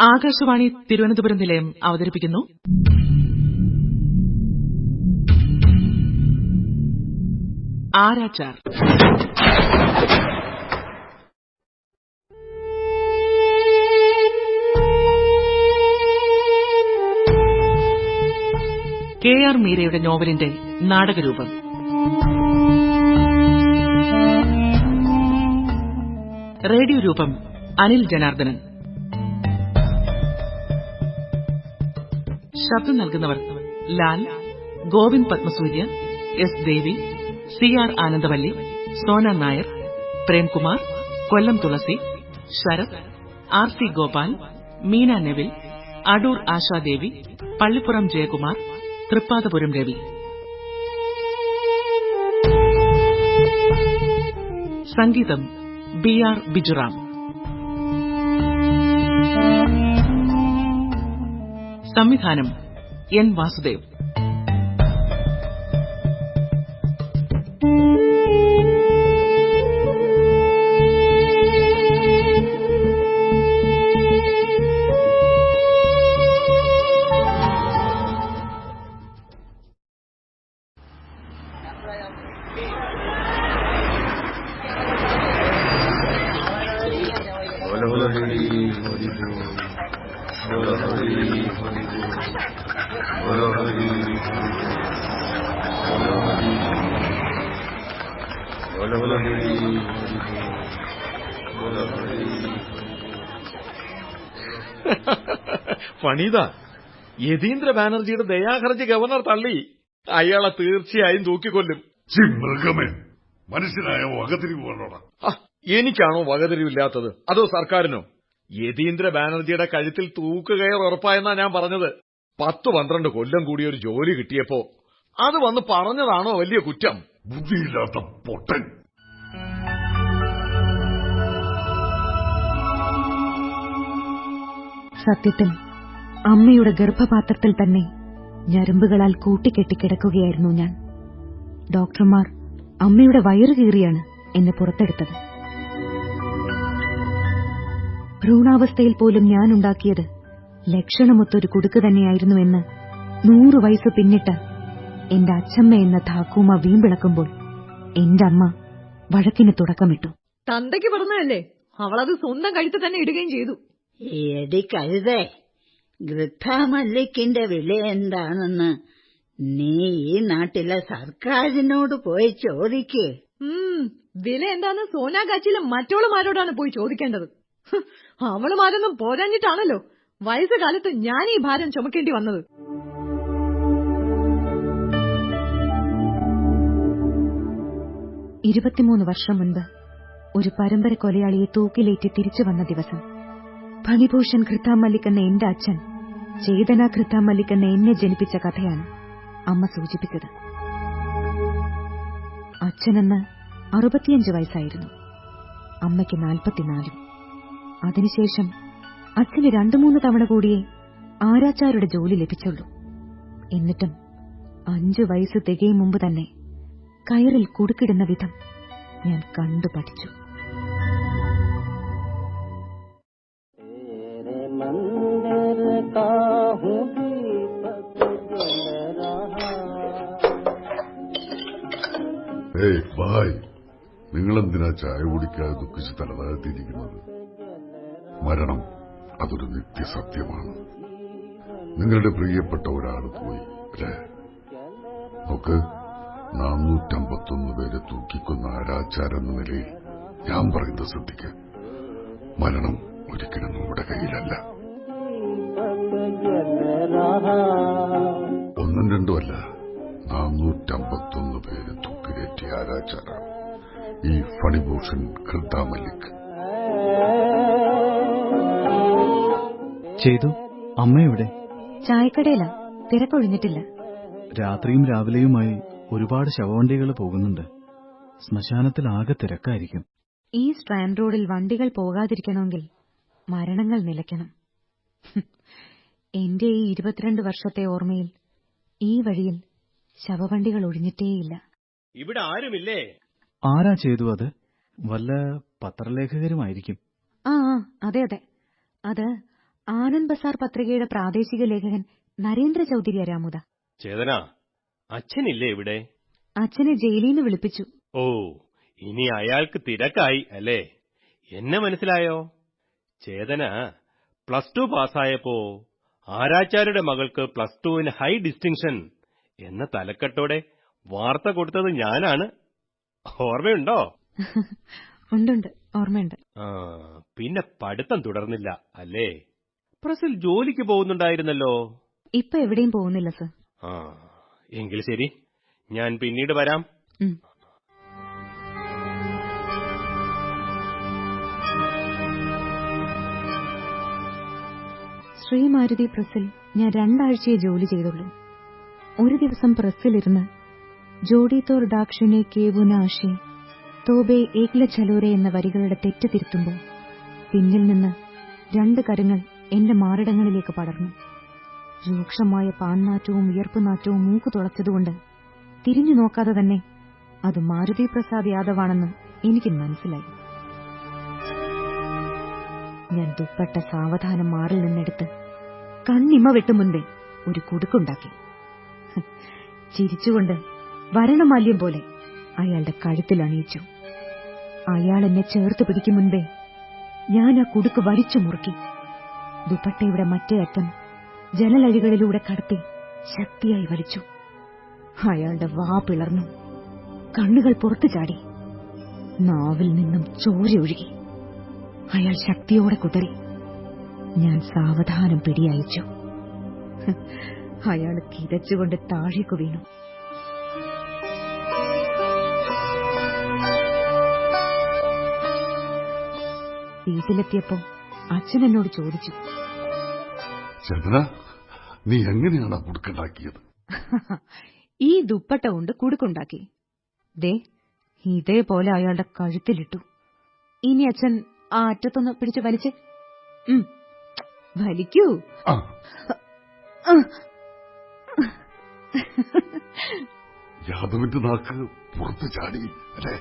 ആകാശവാണി തിരുവനന്തപുരം നിലയം അവതരിപ്പിക്കുന്നു ആരാച്ചാർ. കെ.ആർ. മീരയുടെ നോവലിന്റെ നാടകരൂപം. റേഡിയോ രൂപം അനിൽ ജനാർദ്ദനൻ. ശബ്ദം നൽകുന്നവർ ലാൽ, ഗോവിന്ദ് പത്മസൂര്യ, എസ് ദേവി, സി.ആർ. ആനന്ദവല്ലി, സോന നായർ, പ്രേംകുമാർ, കൊല്ലം തുളസി, ശരത്, ആർ.സി. ഗോപാൽ, മീന നെവിൽ, അടൂർ ആശാദേവി, പള്ളിപ്പുറം ജയകുമാർ, തൃപ്പാദപുരം രവി. സംഗീതം ബി.ആർ. ബിജുറാം. സംവിധാനം എൻ. വാസുദേവ്. ഫണീത, യതീന്ദ്ര ബാനർജിയുടെ ദയാഹർജി ഗവർണർ തള്ളി. അയാളെ തീർച്ചയായും തൂക്കിക്കൊല്ലും. മൃഗമേ, മനുഷ്യനായ വകതിരിവ് വേണോടാ. എനിക്കാണോ വകതിരിവില്ലാത്തത്, അതോ സർക്കാരിനോ? യതീന്ദ്ര ബാനർജിയുടെ കഴുത്തിൽ തൂക്കുകയർ ഉറപ്പായെന്നാ ഞാൻ പറഞ്ഞത്. 10-12 കൊല്ലം കൂടി ഒരു ജോലി കിട്ടിയപ്പോ അത് വന്ന് പറഞ്ഞതാണോ വലിയ കുറ്റം? ബുദ്ധിയില്ലാത്ത പൊട്ടൻ. സത്യത്തിൽ അമ്മയുടെ ഗർഭപാത്രത്തിൽ തന്നെ ഞരമ്പുകളാൽ കൂട്ടിക്കെട്ടി കിടക്കുകയായിരുന്നു ഞാൻ. ഡോക്ടർമാർ അമ്മയുടെ വയറു കീറിയാണ് എന്നെ പുറത്തെടുത്തത്. ഭ്രൂണാവസ്ഥയിൽ പോലും ഞാൻ ഉണ്ടാക്കിയത് ലക്ഷണമൊത്തൊരു കുടുക്ക് തന്നെയായിരുന്നുവെന്ന് 100 വയസ്സ് പിന്നിട്ട് എന്റെ അച്ഛമ്മ എന്ന ധാക്കൂമ വീമ്പിളക്കുമ്പോൾ എന്റെ അമ്മ വഴക്കിന് തുടക്കമിട്ടു. തന്തയ്ക്ക് പറഞ്ഞതല്ലേ, അവളത് സ്വന്തം കഴുത്ത് തന്നെ ഇടുകയും ചെയ്തു. എടി കഴുതേ, ഗൃഥാമല്ലിക്കിന്റെ വില എന്താണെന്ന് നീ ഈ നാട്ടിലെ സർക്കാരിനോട് പോയി ചോദിക്കേ. വില എന്താന്ന് സോനാഗാച്ചിയിലെ മറ്റോളുമാരോടാണ് പോയി ചോദിക്കേണ്ടത്. അവളുമാരൊന്നും പോരാഞ്ഞിട്ടാണല്ലോ വയസ്സുകാലത്ത് ഞാൻ ഈ ഭാരം ചുമക്കേണ്ടി വന്നത്. വർഷം മുൻപ് ഒരു പരമ്പര കൊലയാളിയെ തൂക്കിലേറ്റി തിരിച്ചു വന്ന ദിവസം ഫണിഭൂഷൺ ഘൃത്താമല്ലിക് എന്ന എന്റെ അച്ഛൻ ചേതന ഘൃത്താമല്ലിക് എന്ന എന്നെ ജനിപ്പിച്ച കഥയാണ് അമ്മ സൂചിപ്പിച്ചത്. അച്ഛനെന്ന് 65 വയസ്സായിരുന്നു, അമ്മയ്ക്ക് 44. അതിനുശേഷം അച്ഛന് 2-3 തവണ കൂടിയേ ആരാച്ചാരുടെ ജോലി ലഭിച്ചുള്ളൂ. എന്നിട്ടും 5 വയസ്സ് തികയും മുമ്പ് തന്നെ കയറിൽ കുടുക്കിടുന്ന വിധം ഞാൻ കണ്ടു പഠിച്ചു. നിങ്ങളെന്തിനാ ചായ കുടിക്കാതെ ദുഃഖിച്ച് തലതാഴ്ത്തിയിരിക്കുന്നത്? മരണം അതൊരു നിത്യസത്യമാണ്. നിങ്ങളുടെ പ്രിയപ്പെട്ട ഒരാൾ പോയി അല്ലേ? നോക്ക്, 451 പേരെ തൂക്കിക്കൊന്ന ആരാച്ചാരെന്ന നിലയിൽ ഞാൻ പറയുന്നത് ശ്രദ്ധിക്കുക. മരണം ഒരിക്കലും നമ്മുടെ കയ്യിലല്ല. 1ഉം 2ഉം അല്ല, 451 പേര് തൂക്കിലേറ്റിയ ആരാച്ചാരാണ് ഈ ഫണിഭൂഷൺ ഘൃത്താമല്ലിക്. ചെയ്തു. അമ്മയെവിടെ? ചായക്കടയില, തിരക്കൊഴിഞ്ഞിട്ടില്ല. രാത്രിയും രാവിലെയുമായി ഒരുപാട് ശവവണ്ടികൾ പോകുന്നുണ്ട്. ശ്മശാനത്തിൽ ആകെ തിരക്കായിരിക്കും. ഈ സ്ട്രാൻഡ് റോഡിൽ വണ്ടികൾ പോകാതിരിക്കണമെങ്കിൽ മരണങ്ങൾ നിലയ്ക്കണം. എന്റെ ഈ 22 വർഷത്തെ ഓർമ്മയിൽ ഈ വഴിയിൽ ശവവണ്ടികൾ ഒഴിഞ്ഞിട്ടേയില്ല. ഇവിടെ ആരുമില്ലേ? ആരാ ചെയ്തു അത്? വല്ല പത്രലേഖകരുമായിരിക്കും. ആ അതെ, അത് ആനന്ദ് ബസാർ പത്രികയുടെ പ്രാദേശിക ലേഖകൻ നരേന്ദ്ര ചൌധരി രാമുദ. ചേതന, അച്ഛനില്ലേ ഇവിടെ? അച്ഛനെ ജയിലിൽ നിന്ന് വിളിപ്പിച്ചു. ഓ, ഇനി അയാൾക്ക് തിരക്കായി അല്ലേ? എന്നെ മനസ്സിലായോ? ചേതന +2 പാസ്സായപ്പോ ആരാച്ചാരുടെ മകൾക്ക് +2 ഹൈ ഡിസ്റ്റിങ്ഷൻ എന്ന തലക്കെട്ടോടെ വാർത്ത കൊടുത്തത് ഞാനാണ്. ഓർമ്മയുണ്ടോ? ഉണ്ട്, ഓർമ്മയുണ്ട്. പിന്നെ പഠിത്തം തുടർന്നില്ല അല്ലേ? പ്രസിൽ ജോലിക്ക് പോകുന്നുണ്ടായിരുന്നല്ലോ. ഇപ്പൊ എവിടെയും പോകുന്നില്ല സർ. എങ്കിൽ ശരി, ഞാൻ പിന്നീട് വരാം. ശ്രീമാരുതി പ്രസിൽ ഞാൻ 2 ആഴ്ചയെ ജോലി ചെയ്തുള്ളൂ. ഒരു ദിവസം പ്രസ്സിലിരുന്ന് ജോഡി തോർ ഡാക്ഷനെ കേവുന ആഷേ തോബെ ഏക്ല ചലോരെ എന്ന വരികളുടെ തെറ്റ് തിരുത്തുമ്പോൾ പിന്നിൽ നിന്ന് 2 കരങ്ങൾ എന്റെ മാറിടങ്ങളിലേക്ക് പടർന്നു. രൂക്ഷമായ പാൻനാറ്റവും വിയർപ്പുനാറ്റവും മൂക്ക് തുളച്ചതുകൊണ്ട് തിരിഞ്ഞു നോക്കാതെ തന്നെ അത് മാരുതി പ്രസാദ് യാദവാണെന്ന് എനിക്ക് മനസ്സിലായി. ഞാൻ ദുപ്പട്ട സാവധാനം മാറിൽ നിന്നെടുത്ത് കണ്ണിമ വെട്ടു മുൻപേ ഒരു കുടുക്കുണ്ടാക്കി. ചിരിച്ചുകൊണ്ട് വരണമാല്യം പോലെ അയാളുടെ കഴുത്തിൽ അണിയിച്ചു. അയാൾ എന്നെ ചേർത്ത് പിടിക്കും മുൻപേ ഞാൻ ആ കുടുക്ക് വലിച്ചു മുറുക്കി. ദുപ്പട്ടയുടെ മറ്റേ അറ്റം ജനലഴികളിലൂടെ കടത്തി ശക്തിയായി വലിച്ചു. അയാളുടെ വാ പിളർന്നു, കണ്ണുകൾ പുറത്തു ചാടി, നാവിൽ നിന്നും ചോര ഒഴുകി. അയാൾ ശക്തിയോടെ കുതറി. ഞാൻ സാവധാനം പിടിയയച്ചു. അയാൾ കിതച്ചുകൊണ്ട് താഴേക്കു വീണു. വീട്ടിലെത്തിയപ്പോ അച്ഛൻ എന്നോട് ചോദിച്ചു, ചേതന, നീ എങ്ങനെയാണ് കുടുക്കുണ്ടാക്കിയത്? ഈ ദുപ്പട്ട കൊണ്ട് കുടുക്കുണ്ടാക്കി. ദേ ഇതേപോലെ അയാളുടെ കഴുത്തിലിട്ടു. ഇനി അച്ഛൻ ആ അറ്റത്തൊന്ന് പിടിച്ച് വലിച്ച്. വലിക്കൂ. യാദവിന്റെ നാക്ക് പുറത്ത് ചാടി അല്ലേ?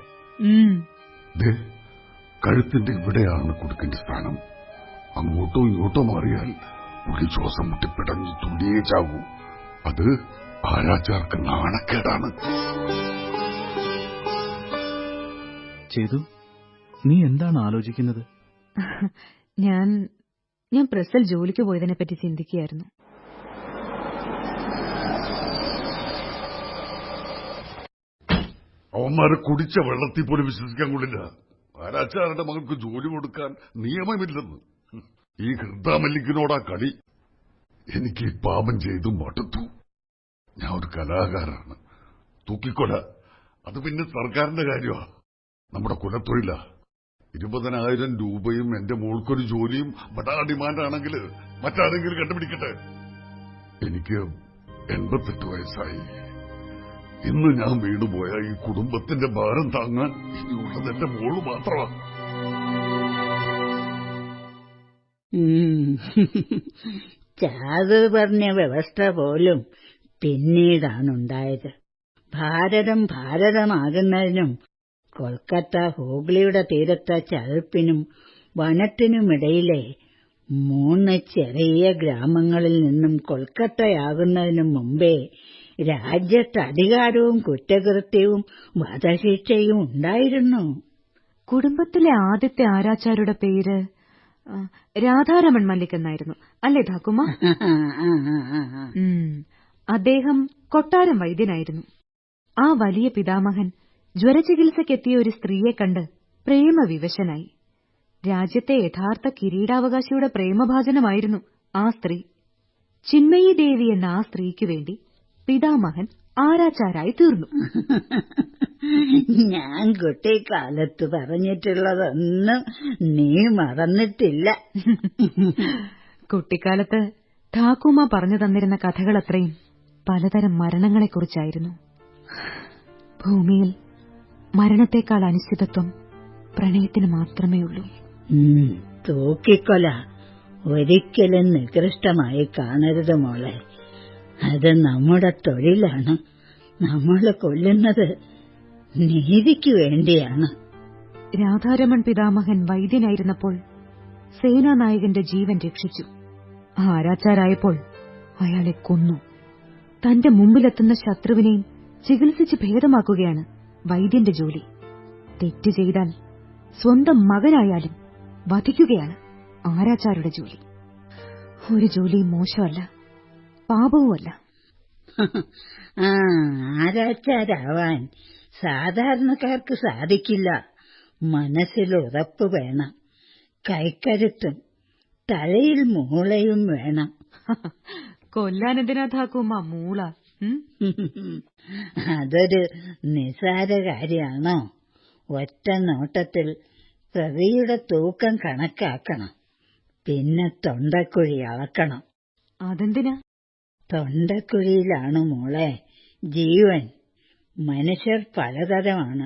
കഴുത്തിന്റെ ഇവിടെയാണ് കുടുക്കിന്റെ സ്ഥാനം. അങ്ങോട്ടോ ഇങ്ങോട്ടോ മാറിയാൽ പുള്ളി ശ്വാസം മുട്ടിപ്പിടഞ്ഞ് തുള്ളിയേ ചാവൂ. അത് ആരാച്ചാർക്ക് നാണക്കേടാണ്. ചെയ്തു, നീ എന്താണ് ആലോചിക്കുന്നത്? ഞാൻ പ്രസ്സിൽ ജോലിക്ക് പോയതിനെപ്പറ്റി ചിന്തിക്കുകയായിരുന്നു. അവന്മാരെ കുടിച്ച വെള്ളത്തിൽ പോലും വിശ്വസിക്കാൻ കൊള്ളില്ല. ആരാച്ചാരുടെ മകൾക്ക് ജോലി കൊടുക്കാൻ നിയമമില്ലെന്ന്. ഈ ഘൃതാമല്ലിക്കിനോടാ കളി. എനിക്ക് ഈ പാപം ചെയ്തു മടുത്തു. ഞാൻ ഒരു കലാകാരനാണ്. തൂക്കിക്കൊല അത് പിന്നെ സർക്കാരിന്റെ കാര്യമാ, നമ്മുടെ കുലത്തൊഴിലാ. 20,000 രൂപയും എന്റെ മോൾക്കൊരു ജോലിയും ബടാ ഡിമാൻഡാണെങ്കിൽ മറ്റാരെങ്കിലും കണ്ടുപിടിക്കട്ടെ. എനിക്ക് 88 വയസ്സായി. ഇന്ന് ഞാൻ വീണുപോയ ഈ കുടുംബത്തിന്റെ ഭാരം താങ്ങാൻ ഇനിയുള്ളത് എന്റെ മോള് മാത്രമാണ്. ചാതു പറഞ്ഞ വ്യവസ്ഥ പോലും പിന്നീടാണുണ്ടായത്. ഭാരതമാകുന്നതിനും കൊൽക്കത്ത ഹൂഗ്ലിയുടെ തീരത്തെ ചതുപ്പിനും വനത്തിനുമിടയിലെ 3 ചെറിയ ഗ്രാമങ്ങളിൽ നിന്നും കൊൽക്കത്തയാകുന്നതിനും മുമ്പേ രാജ്യത്ത് അധികാരവും കുറ്റകൃത്യവും വധശിക്ഷയും ഉണ്ടായിരുന്നു. കുടുംബത്തിലെ ആദ്യത്തെ ആരാച്ചാരുടെ പേര് രാധാരമൺ മല്ലിക് എന്നായിരുന്നു അല്ലേ ധാക്കുമ? അദ്ദേഹം കൊട്ടാരം വൈദ്യനായിരുന്നു. ആ വലിയ പിതാമഹൻ ജ്വരചികിത്സയ്ക്കെത്തിയ ഒരു സ്ത്രീയെ കണ്ട് പ്രേമവിവശനായി. രാജ്യത്തെ യഥാർത്ഥ കിരീടാവകാശിയുടെ പ്രേമഭാജനമായിരുന്നു ആ സ്ത്രീ. ചിന്മയി ദേവി എന്ന ആ സ്ത്രീക്കു വേണ്ടി പിതാമഹൻ ആരാച്ചാരായി തീർന്നു. ഞാൻ കുട്ടിക്കാലത്ത് പറഞ്ഞിട്ടുള്ളതൊന്നും നീ മറന്നിട്ടില്ല. കുട്ടിക്കാലത്ത് ഠാക്കുമ പറഞ്ഞു തന്നിരുന്ന കഥകളത്രയും പലതരം മരണങ്ങളെക്കുറിച്ചായിരുന്നു. ഭൂമിയിൽ മരണത്തെക്കാൾ അനിശ്ചിതത്വം പ്രണയത്തിന് മാത്രമേ ഉള്ളൂ. തൂക്കിക്കൊല ഒരിക്കലും നികൃഷ്ടമായി കാണരുത് മോളെ. അത് നമ്മുടെ തൊഴിലാണ്. നമ്മൾ കൊല്ലുന്നത് നീതിക്ക് വേണ്ടിയാണ്. രാധാരമൺ പിതാമഹൻ വൈദ്യനായിരുന്നപ്പോൾ സേനാനായകന്റെ ജീവൻ രക്ഷിച്ചു. ആരാച്ചാരായപ്പോൾ അയാളെ കൊന്നു. തന്റെ മുമ്പിലെത്തുന്ന ശത്രുവിനെയും ചികിത്സിച്ച് ഭേദമാക്കുകയാണ് വൈദ്യന്റെ ജോലി. തെറ്റ് ചെയ്താൽ സ്വന്തം മകനായാലും വധിക്കുകയാണ് ആരാച്ചാരുടെ ജോലി. ഒരു ജോലിയും മോശമല്ല, പാപവുമല്ല. ആരാച്ചാരാവാൻ സാധാരണക്കാർക്ക് സാധിക്കില്ല. മനസ്സിൽ ഉറപ്പ് വേണം, കൈക്കരുത്തും തലയിൽ മൂളയും വേണം. കൊല്ലാനെന്തിനാ ധാക്കുമ്മ മൂള? അതൊരു നിസ്സാര കാര്യമാണോ? ഒറ്റ നോട്ടത്തിൽ പ്രതിയുടെ തൂക്കം കണക്കാക്കണം, പിന്നെ തൊണ്ടക്കുഴി അളക്കണം. അതെന്തിനാ? തൊണ്ടക്കുഴിയിലാണ് മോളെ ജീവൻ. മനുഷ്യർ പലതരമാണ്.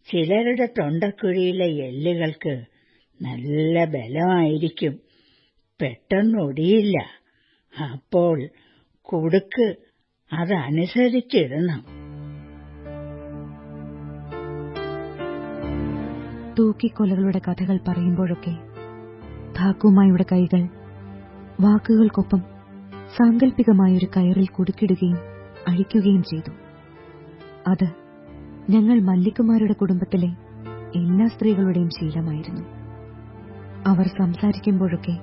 ചിലരുടെ തൊണ്ടക്കുഴിയിലെ എല്ലുകൾക്ക് നല്ല ബലമായിരിക്കും, പെട്ടെന്ന് ഒടിയില്ല. അപ്പോൾ കുടുക്ക് അതനുസരിച്ചിടണം. തൂക്കിക്കൊലകളുടെ കഥകൾ പറയുമ്പോഴൊക്കെ ധാക്കുമായുടെ കൈകൾ വാക്കുകൾക്കൊപ്പം സാങ്കല്പികമായൊരു കയറിൽ കുടുക്കിടുകയും അഴിക്കുകയും ചെയ്തു. അത് ഞങ്ങൾ മല്ലിക്കുമാരുടെ കുടുംബത്തിലെ എല്ലാ സ്ത്രീകളുടെയും ശീലമായിരുന്നു. അവർ സംസാരിക്കുമ്പോഴൊക്കെ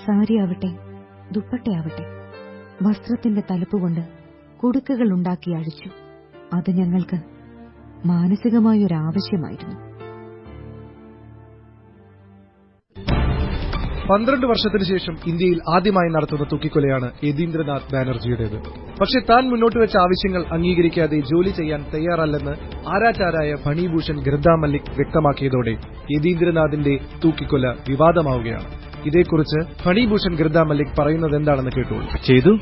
സാരിയാവട്ടെ ദുപ്പട്ടയാവട്ടെ വസ്ത്രത്തിന്റെ തലപ്പുകൊണ്ട് കുടുക്കുകൾ ഉണ്ടാക്കി അഴിച്ചു. അത് ഞങ്ങൾക്ക് മാനസികമായൊരാവശ്യമായിരുന്നു. 12 വർഷത്തിനു ശേഷം ഇന്ത്യയിൽ ആദ്യമായി നടത്തുന്ന തൂക്കിക്കൊലയാണ് യതീന്ദ്രനാഥ് ബാനർജിയുടേത്. പക്ഷേ താൻ മുന്നോട്ട് വെച്ച ആവശ്യങ്ങൾ അംഗീകരിക്കാതെ ജോലി ചെയ്യാൻ തയ്യാറല്ലെന്ന് ആരാച്ചാരായ ഫണിഭൂഷൺ ഖിർദ മല്ലിക് വ്യക്തമാക്കിയതോടെ യതീന്ദ്രനാഥിന്റെ തൂക്കിക്കൊല വിവാദമാവുകയാണ്. ഇതേക്കുറിച്ച് ഫണിഭൂഷൺ ഖിർദ മല്ലിക് പറയുന്നത് എന്താണെന്ന് കേട്ടോളൂ. ചെയ്തു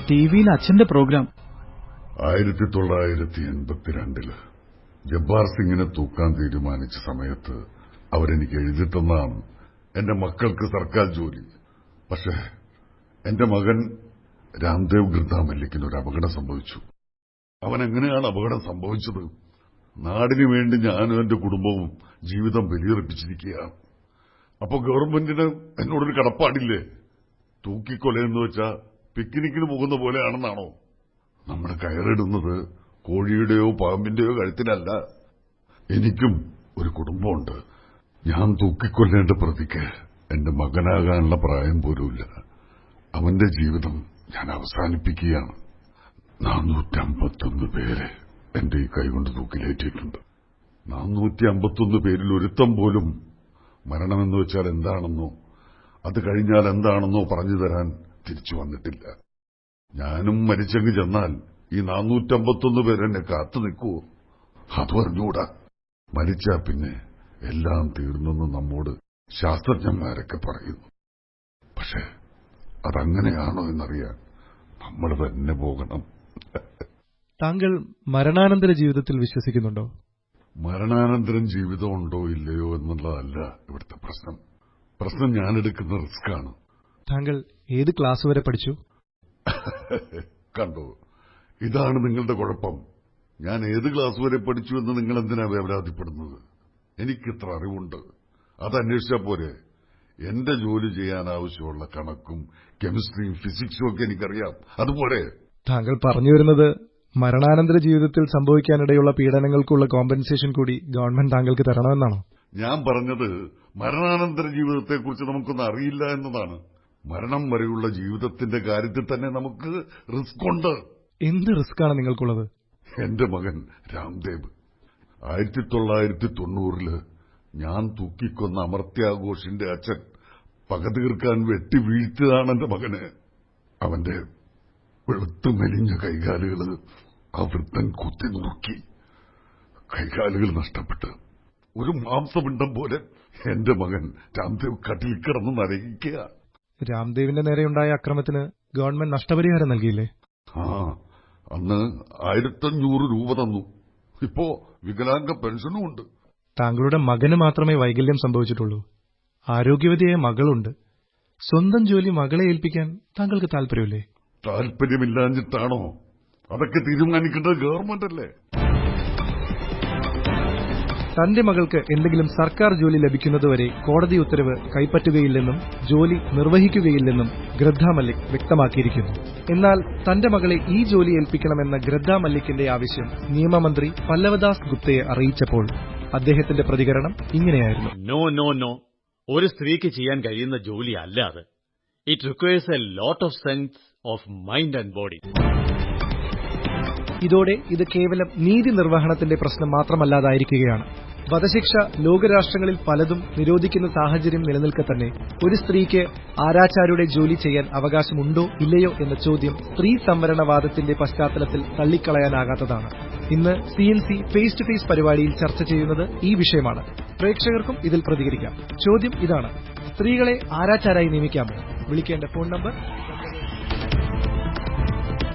ടിവിയിൽ അച്ഛന്റെ പ്രോഗ്രാം. 1982 ജബ്ബാർ സിംഗിനെ തൂക്കാൻ തീരുമാനിച്ച സമയത്ത് അവരെനിക്ക് എഴുതി തന്നാണ് എന്റെ മക്കൾക്ക് സർക്കാർ ജോലി. പക്ഷേ എന്റെ മകൻ രാംദേവ് ഖിർദ മല്ലിക്കിന് ഒരു അപകടം സംഭവിച്ചു. അവൻ എങ്ങനെയാണ് അപകടം സംഭവിച്ചത്? നാടിനു വേണ്ടി ഞാനും എന്റെ കുടുംബവും ജീവിതം ബലിയർപ്പിച്ചിരിക്കുകയാണ്. അപ്പൊ ഗവൺമെന്റിന് എന്നോടൊരു കടപ്പാടില്ലേ? തൂക്കിക്കൊലയെന്ന് വെച്ചാൽ പിക്നിക്കിന് പോകുന്ന പോലെയാണെന്നാണോ? നമ്മൾ കയറിടുന്നത് കോഴിയുടെയോ പാമ്പിന്റെയോ കഴുത്തിനല്ല. എനിക്കും ഒരു കുടുംബമുണ്ട്. ഞാൻ തൂക്കിക്കൊല്ലേണ്ട പ്രതിക്ക് എന്റെ മകനാകാനുള്ള പ്രായം പോലുമില്ല. അവന്റെ ജീവിതം ഞാൻ അവസാനിപ്പിക്കുകയാണ്. 451 പേരെ എന്റെ ഈ കൈകൊണ്ട് തൂക്കിലേറ്റിയിട്ടുണ്ട്. 451 പേരിൽ ഒരുത്തം പോലും മരണമെന്ന് വെച്ചാൽ എന്താണെന്നോ അത് കഴിഞ്ഞാൽ എന്താണെന്നോ പറഞ്ഞു തരാൻ തിരിച്ചു വന്നിട്ടില്ല. ഞാനും മരിച്ചെങ്ങ് ചെന്നാൽ ഈ 451 പേരെന്നെ കാത്തു നിൽക്കുവോ? അതും അറിഞ്ഞൂടാ. മരിച്ചാ പിന്നെ എല്ലാം തീർന്നെന്ന് നമ്മോട് ശാസ്ത്രജ്ഞന്മാരൊക്കെ പറയുന്നു. പക്ഷെ അതങ്ങനെയാണോ എന്നറിയാൻ നമ്മൾ തന്നെ പോകണം. താങ്കൾ മരണാനന്തര ജീവിതത്തിൽ വിശ്വസിക്കുന്നുണ്ടോ? മരണാനന്തരം ജീവിതമുണ്ടോ ഇല്ലയോ എന്നുള്ളതല്ല ഇവിടുത്തെ പ്രശ്നം. പ്രശ്നം ഞാനെടുക്കുന്ന റിസ്ക്കാണ്. താങ്കൾ ഏത് ക്ലാസ് വരെ പഠിച്ചു? കണ്ടോ, ഇതാണ് നിങ്ങളുടെ കുഴപ്പം. ഞാൻ ഏത് ക്ലാസ് വരെ പഠിച്ചു എന്ന് നിങ്ങൾ എന്തിനാ വേവലാതിപ്പെടുന്നത്? എനിക്കിത്ര അറിവുണ്ട്, അതന്വേഷിച്ചാൽ പോരെ? എന്റെ ജോലി ചെയ്യാൻ ആവശ്യമുള്ള കണക്കും കെമിസ്ട്രിയും ഫിസിക്സും ഒക്കെ എനിക്കറിയാം. അതുപോലെ താങ്കൾ പറഞ്ഞു വരുന്നത് മരണാനന്തര ജീവിതത്തിൽ സംഭവിക്കാനിടയുള്ള പീഡനങ്ങൾക്കുള്ള കോമ്പൻസേഷൻ കൂടി ഗവൺമെന്റ് താങ്കൾക്ക് തരണമെന്നാണോ? ഞാൻ പറഞ്ഞത് മരണാനന്തര ജീവിതത്തെക്കുറിച്ച് നമുക്കൊന്നും അറിയില്ല എന്നതാണ്. മരണം വരെയുള്ള ജീവിതത്തിന്റെ കാര്യത്തിൽ തന്നെ നമുക്ക് റിസ്ക് ഉണ്ട്. എന്ത് റിസ്ക്കാണ് നിങ്ങൾക്കുള്ളത്? എന്റെ മകൻ രാംദേവ് 1990 ഞാൻ തൂക്കിക്കൊന്ന അമർത്യാഘോഷിന്റെ അച്ഛൻ പക തീർക്കാൻ വെട്ടി വീഴ്ത്തിയതാണ് എന്റെ മകന്. അവന്റെ വെളുത്തു മെലിഞ്ഞ കൈകാലുകൾ ആ വൃദ്ധൻ കുത്തി നുറുക്കി. കൈകാലുകൾ നഷ്ടപ്പെട്ട് ഒരു മാംസപിണ്ഡം പോലെ എന്റെ മകൻ രാംദേവ് കട്ടിൽ കിടന്ന് നരകിക്കുക. രാംദേവിന്റെ നേരെയുണ്ടായ അക്രമത്തിന് ഗവൺമെന്റ് നഷ്ടപരിഹാരം നൽകിയില്ലേ? അന്ന് 1500 രൂപ തന്നു. ഇപ്പോ വികലാംഗ പെൻഷനും ഉണ്ട്. താങ്കളുടെ മകന് മാത്രമേ വൈകല്യം സംഭവിച്ചിട്ടുള്ളൂ. ആരോഗ്യവതിയായ മകളുണ്ട്. സ്വന്തം ജോലി മകളെ ഏൽപ്പിക്കാൻ താങ്കൾക്ക് താല്പര്യമില്ലേ? താല്പര്യമില്ലാഞ്ഞിട്ടാണോ? അതൊക്കെ തീരുമാനിക്കേണ്ടത് ഗവൺമെന്റ് അല്ലേ? തന്റെ മകൾക്ക് എന്തെങ്കിലും സർക്കാർ ജോലി ലഭിക്കുന്നതുവരെ കോടതി ഉത്തരവ് കൈപ്പറ്റുകയില്ലെന്നും ജോലി നിർവഹിക്കുകയില്ലെന്നും ഗ്രദ്ദ മല്ലിക് വ്യക്തമാക്കിയിരിക്കുന്നു. എന്നാൽ തന്റെ മകളെ ഈ ജോലി ഏൽപ്പിക്കണമെന്ന ഗ്രദ്ദ മല്ലിക്കിന്റെ ആവശ്യം നിയമമന്ത്രി പല്ലവദാസ് ഗുപ്തയെ അറിയിച്ചപ്പോൾ അദ്ദേഹത്തിന്റെ പ്രതികരണം ഇങ്ങനെയായിരുന്നു: നോ നോ നോ, ഒരു സ്ത്രീക്ക് ചെയ്യാൻ കഴിയുന്ന ജോലി അല്ല അത്. It requires a lot of strength of mind and body. ഇതോടെ ഇത് കേവലം നീതി നിർവഹണത്തിന്റെ പ്രശ്നം മാത്രമല്ലാതായിരിക്കുകയാണ്. വധശിക്ഷ ലോകരാഷ്ട്രങ്ങളിൽ പലതും നിരോധിക്കുന്ന സാഹചര്യം നിലനിൽക്കെ തന്നെ ഒരു സ്ത്രീക്ക് ആരാച്ചാരുടെ ജോലി ചെയ്യാൻ അവകാശമുണ്ടോ ഇല്ലയോ എന്ന ചോദ്യം സ്ത്രീ സംവരണവാദത്തിന്റെ പശ്ചാത്തലത്തിൽ തള്ളിക്കളയാനാകാത്തതാണ്. ഇന്ന് CNC ഫേസ് ടു ഫേസ് പരിപാടിയിൽ ചർച്ച ചെയ്യുന്നത് ഈ വിഷയമാണ്. പ്രേക്ഷകർക്കും ഇതിൽ പ്രതികരിക്കാം. ചോദ്യം ഇതാണ്: സ്ത്രീകളെ ആരാച്ചാരായി നിയമിക്കാമോ? വിളിക്കേണ്ട ഫോൺ നമ്പർ.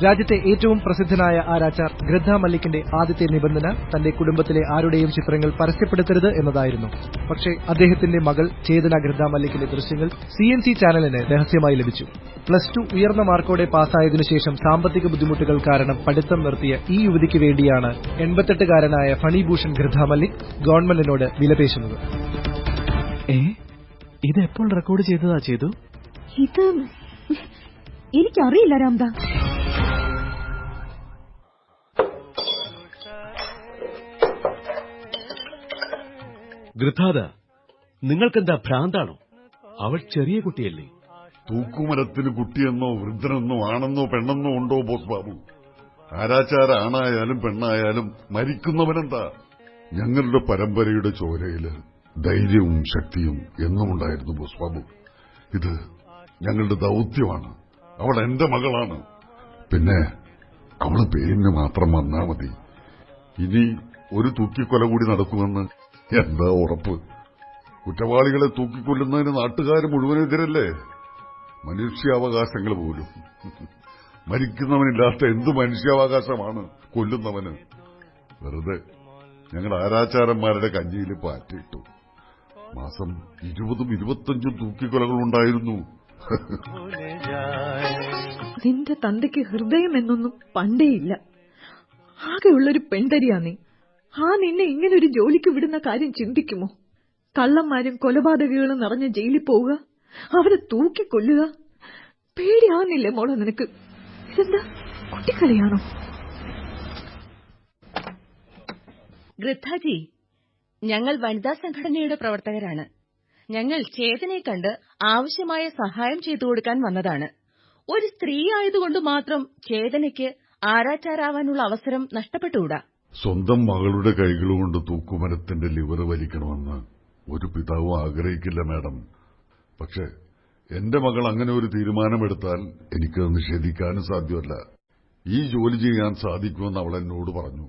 രാജ്യത്തെ ഏറ്റവും പ്രസിദ്ധനായ ആരാച്ചാർ ഗ്രദ്ദ മല്ലിക്കിന്റെ ആദ്യത്തെ നിബന്ധന തന്റെ കുടുംബത്തിലെ ആരുടെയും ചിത്രങ്ങൾ പരസ്യപ്പെടുത്തരുത് എന്നതായിരുന്നു. പക്ഷേ അദ്ദേഹത്തിന്റെ മകൾ ചേതന ഗ്രദ്ദ മല്ലിക്കിന്റെ ദൃശ്യങ്ങൾ CNC ചാനലിന് രഹസ്യമായി ലഭിച്ചു. +2 ഉയർന്ന മാർക്കോടെ പാസ്സായതിനുശേഷം സാമ്പത്തിക ബുദ്ധിമുട്ടുകൾ കാരണം പഠിത്തം നിർത്തിയ ഈ യുവതിക്ക് വേണ്ടിയാണ് 88-കാരനായ ഫണിഭൂഷൺ ഗ്രദ്ദ മല്ലിക് ഗവൺമെന്റിനോട് വിലപേശുന്നത്. ഇത് എപ്പോൾ റെക്കോർഡ് ചെയ്തതാ ചെയ്തു? ഇത് എനിക്കറിയില്ല രാംദാ. ഗൃദ്ധാദ, നിങ്ങൾക്കെന്താ ഭ്രാന്താണോ? അവൾ ചെറിയ കുട്ടിയല്ലേ? തൂക്കുമരത്തിന് കുട്ടിയെന്നോ വൃദ്ധനെന്നോ ആണെന്നോ പെണ്ണെന്നോ ഉണ്ടോ ബോസ് ബാബു? ആരാച്ചാര ആണായാലും പെണ്ണായാലും മരിക്കുന്നവനെന്താ? ഞങ്ങളുടെ പരമ്പരയുടെ ചോരയില് ധൈര്യവും ശക്തിയും എന്നുമുണ്ടായിരുന്നു ബോസ് ബാബു. ഇത് ഞങ്ങളുടെ ദൌത്യമാണ്. അവൾ എന്റെ മകളാണ്. പിന്നെ അവള് പേരിന് മാത്രം വന്നാ മതി. ഇനി ഒരു തൂക്കിക്കൊല കൂടി നടക്കുമെന്ന് എന്താ ഉറപ്പ്? കുറ്റവാളികളെ തൂക്കിക്കൊല്ലുന്നതിന് നാട്ടുകാർ മുഴുവനും എതിരല്ലേ? മനുഷ്യാവകാശങ്ങൾ പോലും. മരിക്കുന്നവനില്ലാത്ത എന്ത് മനുഷ്യാവകാശമാണ് കൊല്ലുന്നവന്? വെറുതെ ഞങ്ങൾ ആരാച്ചാരന്മാരുടെ കഞ്ഞിയിൽ പാറ്റിട്ടു. മാസം 20ഉം 25ഉം തൂക്കിക്കൊലകളുണ്ടായിരുന്നു. നിന്റെ തന്തയ്ക്ക് ഹൃദയം എന്നൊന്നും പണ്ടേയില്ല. ആകെയുള്ളൊരു പെൺതരിയാ നീ. നിന്നെ ഇങ്ങനൊരു ജോലിക്ക് വിടുന്ന കാര്യം ചിന്തിക്കുമോ? കള്ളന്മാരും കൊലപാതകികളും നിറഞ്ഞ ജയിലിൽ പോവുക, അവരെ തൂക്കിക്കൊല്ലുക. പേടിയാവുന്നില്ലേ മോളെ നിനക്ക്? ഇതെന്താ കുട്ടിക്കളിയാണോ? ഗൃദ്ധാജി, ഞങ്ങൾ വനിതാ സംഘടനയുടെ പ്രവർത്തകരാണ്. ഞങ്ങൾ ചേതനയെ കണ്ട് ആവശ്യമായ സഹായം ചെയ്തു കൊടുക്കാൻ വന്നതാണ്. ഒരു സ്ത്രീ ആയതുകൊണ്ട് മാത്രം ചേതനയ്ക്ക് ആരാച്ചാരാവാനുള്ള അവസരം നഷ്ടപ്പെട്ടുകൂടാ. സ്വന്തം മകളുടെ കൈകളുകൊണ്ട് തൂക്കുമരത്തിന്റെ ലിവർ വലിക്കണമെന്ന് ഒരു പിതാവും ആഗ്രഹിക്കില്ല മാഡം. പക്ഷേ എന്റെ മകൾ അങ്ങനെ ഒരു തീരുമാനമെടുത്താൽ എനിക്കത് നിഷേധിക്കാനും സാധ്യമല്ല. ഈ ജോലി ചെയ്യാൻ സാധിക്കുമെന്ന് അവൾ എന്നോട് പറഞ്ഞു.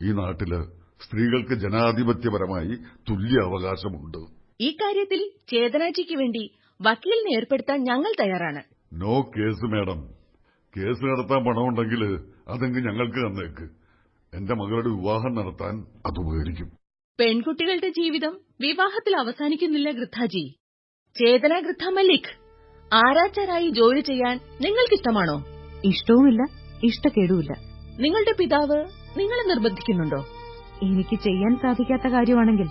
ഈ നാട്ടില് സ്ത്രീകൾക്ക് ജനാധിപത്യപരമായി തുല്യ അവകാശമുണ്ട്. ഈ കാര്യത്തിൽ ചേതനാജിക്ക് വേണ്ടി വക്കീലിനെ ഏർപ്പെടുത്താൻ ഞങ്ങൾ തയ്യാറാണ്. No case madam. കേസ് നടത്താൻ പണമുണ്ടെങ്കിൽ അതെങ്കിൽ ഞങ്ങൾക്ക് തന്നേക്ക്. എന്റെ മകളുടെ വിവാഹം നടത്താൻ അത് ഉപകരിക്കും. പെൺകുട്ടികളുടെ ജീവിതം വിവാഹത്തിൽ അവസാനിക്കുന്നില്ല ഗൃദ്ധാജി. ചേതന ഗ്രദ്ദ മല്ലിക് ആരാച്ചാരായി ജോലി ചെയ്യാൻ നിങ്ങൾക്കിഷ്ടമാണോ? ഇഷ്ടവുമില്ല, ഇഷ്ടക്കേടുമില്ല. നിങ്ങളുടെ പിതാവ് നിങ്ങളെ നിർബന്ധിക്കുന്നുണ്ടോ? എനിക്ക് ചെയ്യാൻ സാധിക്കാത്ത കാര്യമാണെങ്കിൽ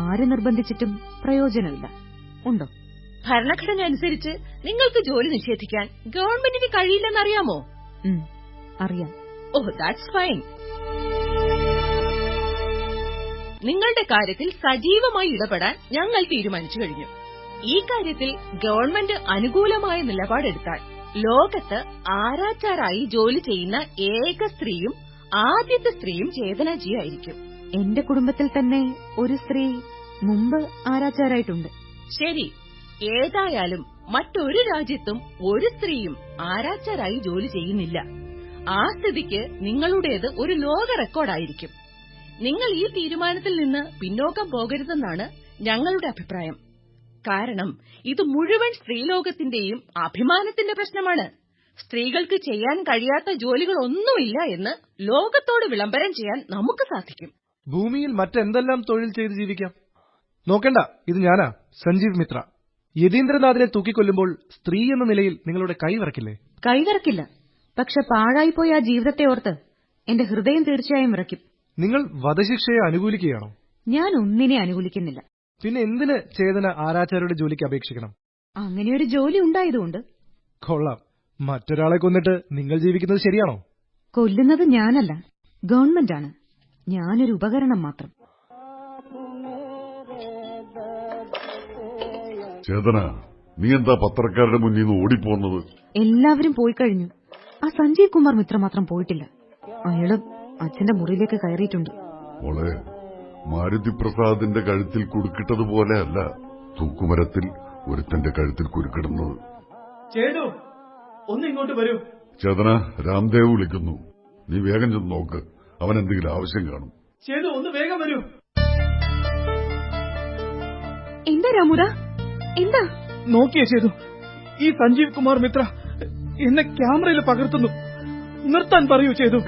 ആര് നിർബന്ധിച്ചിട്ടും പ്രയോജനമില്ല. ഉണ്ടോ? ഭരണഘടന അനുസരിച്ച് നിങ്ങൾക്ക് ജോലി നിഷേധിക്കാൻ ഗവൺമെന്റിന് കഴിയില്ലെന്നറിയാമോ? അറിയാം. That's fine. നിങ്ങളുടെ കാര്യത്തിൽ സജീവമായി ഇടപെടാൻ ഞങ്ങൾ തീരുമാനിച്ചു കഴിഞ്ഞു. ഈ കാര്യത്തിൽ ഗവൺമെന്റ് അനുകൂലമായ നിലപാടെടുത്താൽ ലോകത്ത് ആരാച്ചാരായി ജോലി ചെയ്യുന്ന ഏക സ്ത്രീയും ആദ്യത്തെ സ്ത്രീയും ചേതനാജിയായിരിക്കും. എന്റെ കുടുംബത്തിൽ തന്നെ ഒരു സ്ത്രീ മുമ്പ് ആരാച്ചാരായിട്ടുണ്ട്. ശരി, ഏതായാലും മറ്റൊരു രാജ്യത്തും ഒരു സ്ത്രീയും ആരാച്ചാരായി ജോലി ചെയ്യുന്നില്ല. ആ സ്ഥിതിക്ക് നിങ്ങളുടേത് ഒരു ലോക റെക്കോർഡായിരിക്കും. നിങ്ങൾ ഈ തീരുമാനത്തിൽ നിന്ന് പിന്നോക്കം പോകരുതെന്നാണ് ഞങ്ങളുടെ അഭിപ്രായം. കാരണം ഇത് മുഴുവൻ സ്ത്രീലോകത്തിന്റെയും അഭിമാനത്തിന്റെ പ്രശ്നമാണ്. സ്ത്രീകൾക്ക് ചെയ്യാൻ കഴിയാത്ത ജോലികളൊന്നുമില്ല എന്ന് ലോകത്തോട് വിളംബരം ചെയ്യാൻ നമുക്ക് സാധിക്കും. ഭൂമിയിൽ മറ്റെന്തെല്ലാം തൊഴിൽ ചെയ്ത് ജീവിക്കാം? നോക്കണ്ട, ഇത് ഞാനാ, സഞ്ജീവ് മിത്ര. യതീന്ദ്രനാഥിനെ തൂക്കിക്കൊല്ലുമ്പോൾ സ്ത്രീ എന്ന നിലയിൽ നിങ്ങളുടെ കൈ വിറക്കില്ലേ? കൈ വിറക്കില്ല, പക്ഷെ പാഴായിപ്പോയി ആ ജീവിതത്തെ ഓർത്ത് എന്റെ ഹൃദയം തീർച്ചയായും വിറയ്ക്കും. നിങ്ങൾ വധശിക്ഷയെ അനുകൂലിക്കുകയാണോ? ഞാൻ ഒന്നിനെ അനുകൂലിക്കുന്നില്ല. പിന്നെ എന്തിന് ചേതന ആരാച്ചാരുടെ ജോലിക്ക് അപേക്ഷിക്കണം? അങ്ങനെയൊരു ജോലി ഉണ്ടായതുകൊണ്ട്. കൊള്ളാം. മറ്റൊരാളെ കൊന്നിട്ട് നിങ്ങൾ ജീവിക്കുന്നത് ശരിയാണോ? കൊല്ലുന്നത് ഞാനല്ല, ഗവൺമെന്റാണ്. ഞാനൊരു ഉപകരണം മാത്രം. ചേതന, നീ എന്താ പത്രക്കാരുടെ മുന്നിൽ നിന്ന് ഓടിപ്പോന്നത്? എല്ലാവരും പോയി കഴിഞ്ഞു. ആ സഞ്ജീവ് കുമാർ മിത്ര മാത്രം പോയിട്ടില്ല. അയാള് അച്ഛന്റെ മുറിയിലേക്ക് കയറിയിട്ടുണ്ട്. മോളെ, മാരുതിപ്രസാദിന്റെ കഴുത്തിൽ കുടുക്കിട്ടതുപോലെയല്ല തൂക്കുമരത്തിൽ ഒരുത്തന്റെ കഴുത്തിൽ കുരുക്കിടുന്നത്. ഒന്ന് ഇങ്ങോട്ട് വരൂ. ചേതന, രാംദേവ് വിളിക്കുന്നു. നീ വേഗം ചെന്ന് നോക്ക്, അവൻ എന്തെങ്കിലും ആവശ്യം കാണും. ഒന്ന് വേഗം വരൂ. എന്താ രാമുദ, എന്താ? നോക്കിയേ ചെയ്തു, ഈ സഞ്ജീവ് കുമാർ മിത്ര എന്നെ ക്യാമറയിൽ പകർത്തുന്നു. നിർത്താൻ പറയൂ ചെയ്തു.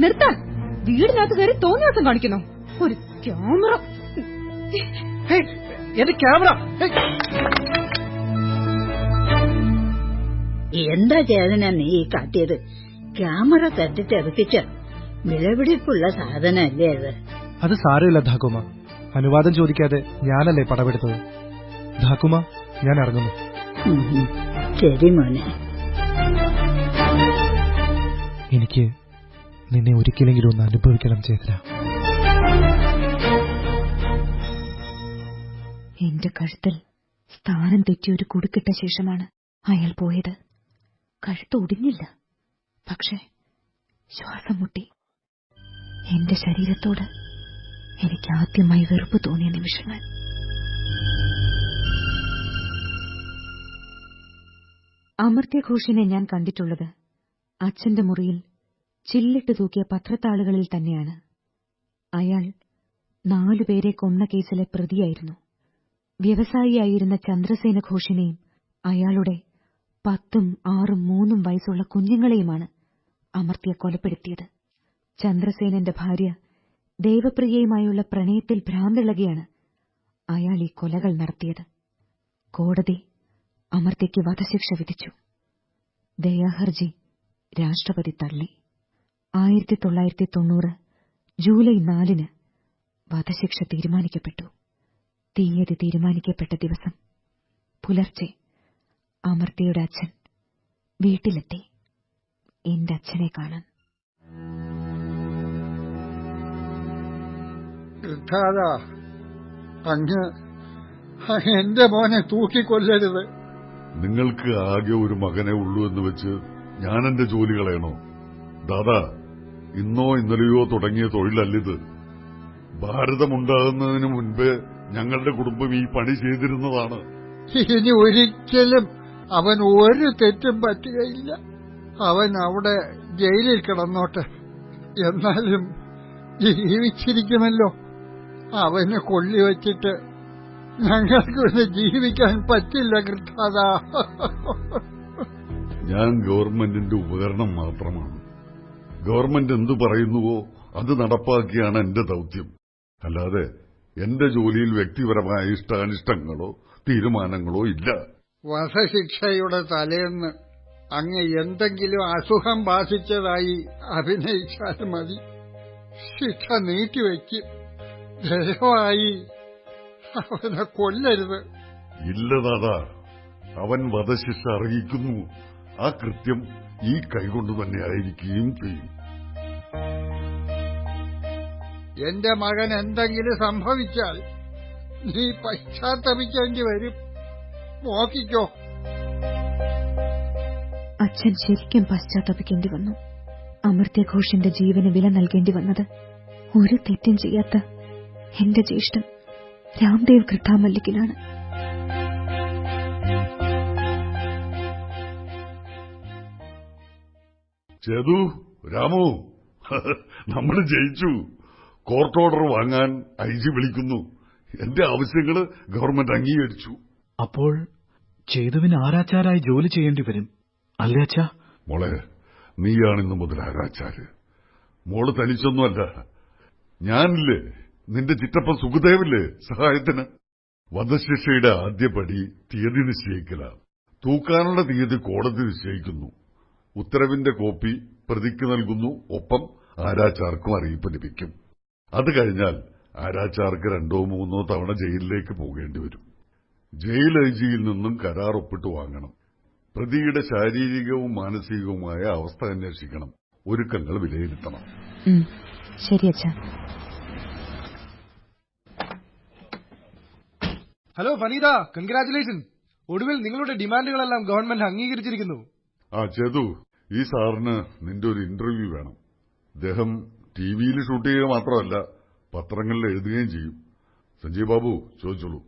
നിർത്താൻ? വീടിനകത്ത് കയറി തോന്നിയാസം കാണിക്കുന്നു. ഒരു ക്യാമറ. എന്റെ ക്യാമറ. എന്താ ചേതന നീ കാട്ടിയത്? ക്യാമറ തട്ടിത്തെറിപ്പിച്ച വിലപിടിപ്പുള്ള സാധനല്ലേ അത്? അത് സാരമില്ല ധാക്കുമ. അനുവാദം ചോദിക്കാതെ ഞാനല്ലേ പടമെടുത്തത്. ധാക്കുമ, ഞാൻ ഇറങ്ങുന്നു. ശരി മോനെ. എനിക്ക് നിന്നെ ഒരിക്കലെങ്കിലും ഒന്ന് അനുഭവിക്കണം ചേതന. എന്റെ കഴുത്തിൽ സ്ഥാനം തെറ്റി ഒരു കുടുക്കിട്ട ശേഷമാണ് അയാൾ പോയത്. കഴുത്ത് ഒടിഞ്ഞില്ല, പക്ഷെ ശ്വാസം മുട്ടി. എന്റെ ശരീരത്തോട് എനിക്ക് ആദ്യമായി വെറുപ്പ് തോന്നിയ നിമിഷങ്ങൾ. അമർത്യ ഘോഷിനെ ഞാൻ കണ്ടിട്ടുള്ളത് അച്ഛന്റെ മുറിയിൽ ചില്ലിട്ട് തൂക്കിയ പത്രത്താളുകളിൽ തന്നെയാണ്. അയാൾ 4 പേരെ കൊന്ന കേസിലെ പ്രതിയായിരുന്നു. വ്യവസായിയായിരുന്ന ചന്ദ്രസേന ഘോഷിനെയും അയാളുടെ 10ഉം 6ഉം 3ഉം വയസ്സുള്ള കുഞ്ഞുങ്ങളെയുമാണ് അമർത്യ കൊലപ്പെടുത്തിയത്. ചന്ദ്രസേനന്റെ ഭാര്യ ദേവപ്രിയയുമായുള്ള പ്രണയത്തിൽ ഭ്രാന്തിളകിയാണ് അയാൾ ഈ കൊലകൾ നടത്തിയത്. കോടതി അമർത്യയ്ക്ക് വധശിക്ഷ വിധിച്ചു. ദയാഹർജി രാഷ്ട്രപതി തള്ളി. 1990 ജൂലൈ 4 വധശിക്ഷ തീരുമാനിക്കപ്പെട്ടു. തീയതി തീരുമാനിക്കപ്പെട്ട ദിവസം പുലർച്ചെ അമർത്യയുടെ അച്ഛൻ വീട്ടിലെത്തി എന്റെ അച്ഛനെ കാണാൻ. അങ്ങ് എന്റെ മോനെ തൂക്കിക്കൊല്ലരുത്. നിങ്ങൾക്ക് ആകെ ഒരു മകനെ ഉള്ളൂ എന്ന് വെച്ച് ഞാൻ എന്റെ ജോലി കളയണോ? ദാദാ, ഇന്നോ ഇന്നലെയോ തുടങ്ങിയ തൊഴിലല്ലിത്. ഭാരതമുണ്ടാകുന്നതിന് മുൻപേ ഞങ്ങളുടെ കുടുംബം ഈ പണി ചെയ്തിരുന്നതാണ്. ഇനി ഒരിക്കലും അവൻ ഒരു തെറ്റും പറ്റുകയില്ല. അവൻ അവിടെ ജയിലിൽ കിടന്നോട്ടെ, എന്നാലും ജീവിച്ചിരിക്കുമല്ലോ. അവന് കൊള്ളിവെച്ചിട്ട് ഞങ്ങൾക്ക് ജീവിക്കാൻ പറ്റില്ല കൃഷ്ണദ. ഞാൻ ഗവൺമെന്റിന്റെ ഉപകരണം മാത്രമാണ്. ഗവൺമെന്റ് എന്തു പറയുന്നുവോ അത് നടപ്പാക്കിയാണ് എന്റെ ദൌത്യം. അല്ലാതെ എന്റെ ജോലിയിൽ വ്യക്തിപരമായ ഇഷ്ടാനിഷ്ടങ്ങളോ തീരുമാനങ്ങളോ ഇല്ല. വധശിക്ഷയുടെ തലേന്ന് അങ്ങ് എന്തെങ്കിലും അസുഖം ബാധിച്ചതായി അഭിനയിച്ചാൽ മതി, ശിക്ഷ നീട്ടിവെക്കും. ദയവായി അവനെ കൊല്ലരുത്. ഇല്ല ദാദാ, അവൻ വധശിക്ഷ അർഹിക്കുന്നു. ആ കൃത്യം ഈ കൈകൊണ്ട് തന്നെ ആയിരിക്കുകയും ചെയ്യും. എന്റെ മകൻ എന്തെങ്കിലും സംഭവിച്ചാൽ നീ പശ്ചാത്തപിക്കേണ്ടി വരും. നോക്കിക്കോ. അച്ഛൻ ശരിക്കും പശ്ചാത്തപിക്കേണ്ടി വന്നു. അമർത്യ ഘോഷിന്റെ ജീവന് വില നൽകേണ്ടി വന്നത് ഒരു തെറ്റും ചെയ്യാത്ത എന്റെ ജ്യേഷ്ഠൻ രാംദേവ് കൃഷ്ണമല്ലിക്കിനാണ്. ചേതു, രാമു, നമ്മൾ ജയിച്ചു. കോർട്ട് ഓർഡർ വാങ്ങാൻ IG വിളിക്കുന്നു. എന്റെ ആവശ്യങ്ങൾ ഗവൺമെന്റ് അംഗീകരിച്ചു. അപ്പോൾ ചേതുവിന് ആരാച്ചാരായി ജോലി ചെയ്യേണ്ടി വരും അല്ലേ അച്ഛാ? മോളെ, നീയാണിന്ന് മുതൽ ആരാച്ചാര്. മോള് തനിച്ചൊന്നുമല്ല. ഞാനില്ലേ, നിന്റെ ചിറ്റപ്പൻ സുഖദേവില്ലേ സഹായത്തിന്. വധശിക്ഷയുടെ ആദ്യപടി തീയതി നിശ്ചയിക്കലാണ്. തൂക്കാനുള്ള തീയതി കോടതി നിശ്ചയിക്കുന്നു. ഉത്തരവിന്റെ കോപ്പി പ്രതിക്ക് നൽകുന്നു. ഒപ്പം ആരാച്ചാർക്കും അറിയിപ്പ് ലഭിക്കും. അത് കഴിഞ്ഞാൽ ആരാച്ചാർക്ക് 2-3 തവണ ജയിലിലേക്ക് പോകേണ്ടി വരും. ജയിൽ ഐജിയിൽ നിന്നും കരാർ ഒപ്പിട്ട് വാങ്ങണം. പ്രതിയുടെ ശാരീരികവും മാനസികവുമായ അവസ്ഥ അന്വേഷിക്കണം. ഒരുക്കങ്ങൾ വിലയിരുത്തണം. ശരി അച്ഛാ. Hello Phaneetha, congratulation. ഒടുവിൽ നിങ്ങളുടെ ഡിമാൻഡുകളെല്ലാം ഗവൺമെന്റ് അംഗീകരിച്ചിരിക്കുന്നു. ചേതു, ഈ സാറിന് നിന്റെ ഒരു ഇന്റർവ്യൂ വേണം. അദ്ദേഹം ടിവിയിൽ ഷൂട്ട് ചെയ്യുക മാത്രമല്ല, പത്രങ്ങളിൽ എഴുതുകയും ചെയ്യും. സഞ്ജീവ് ബാബു ചോദിച്ചോളൂ,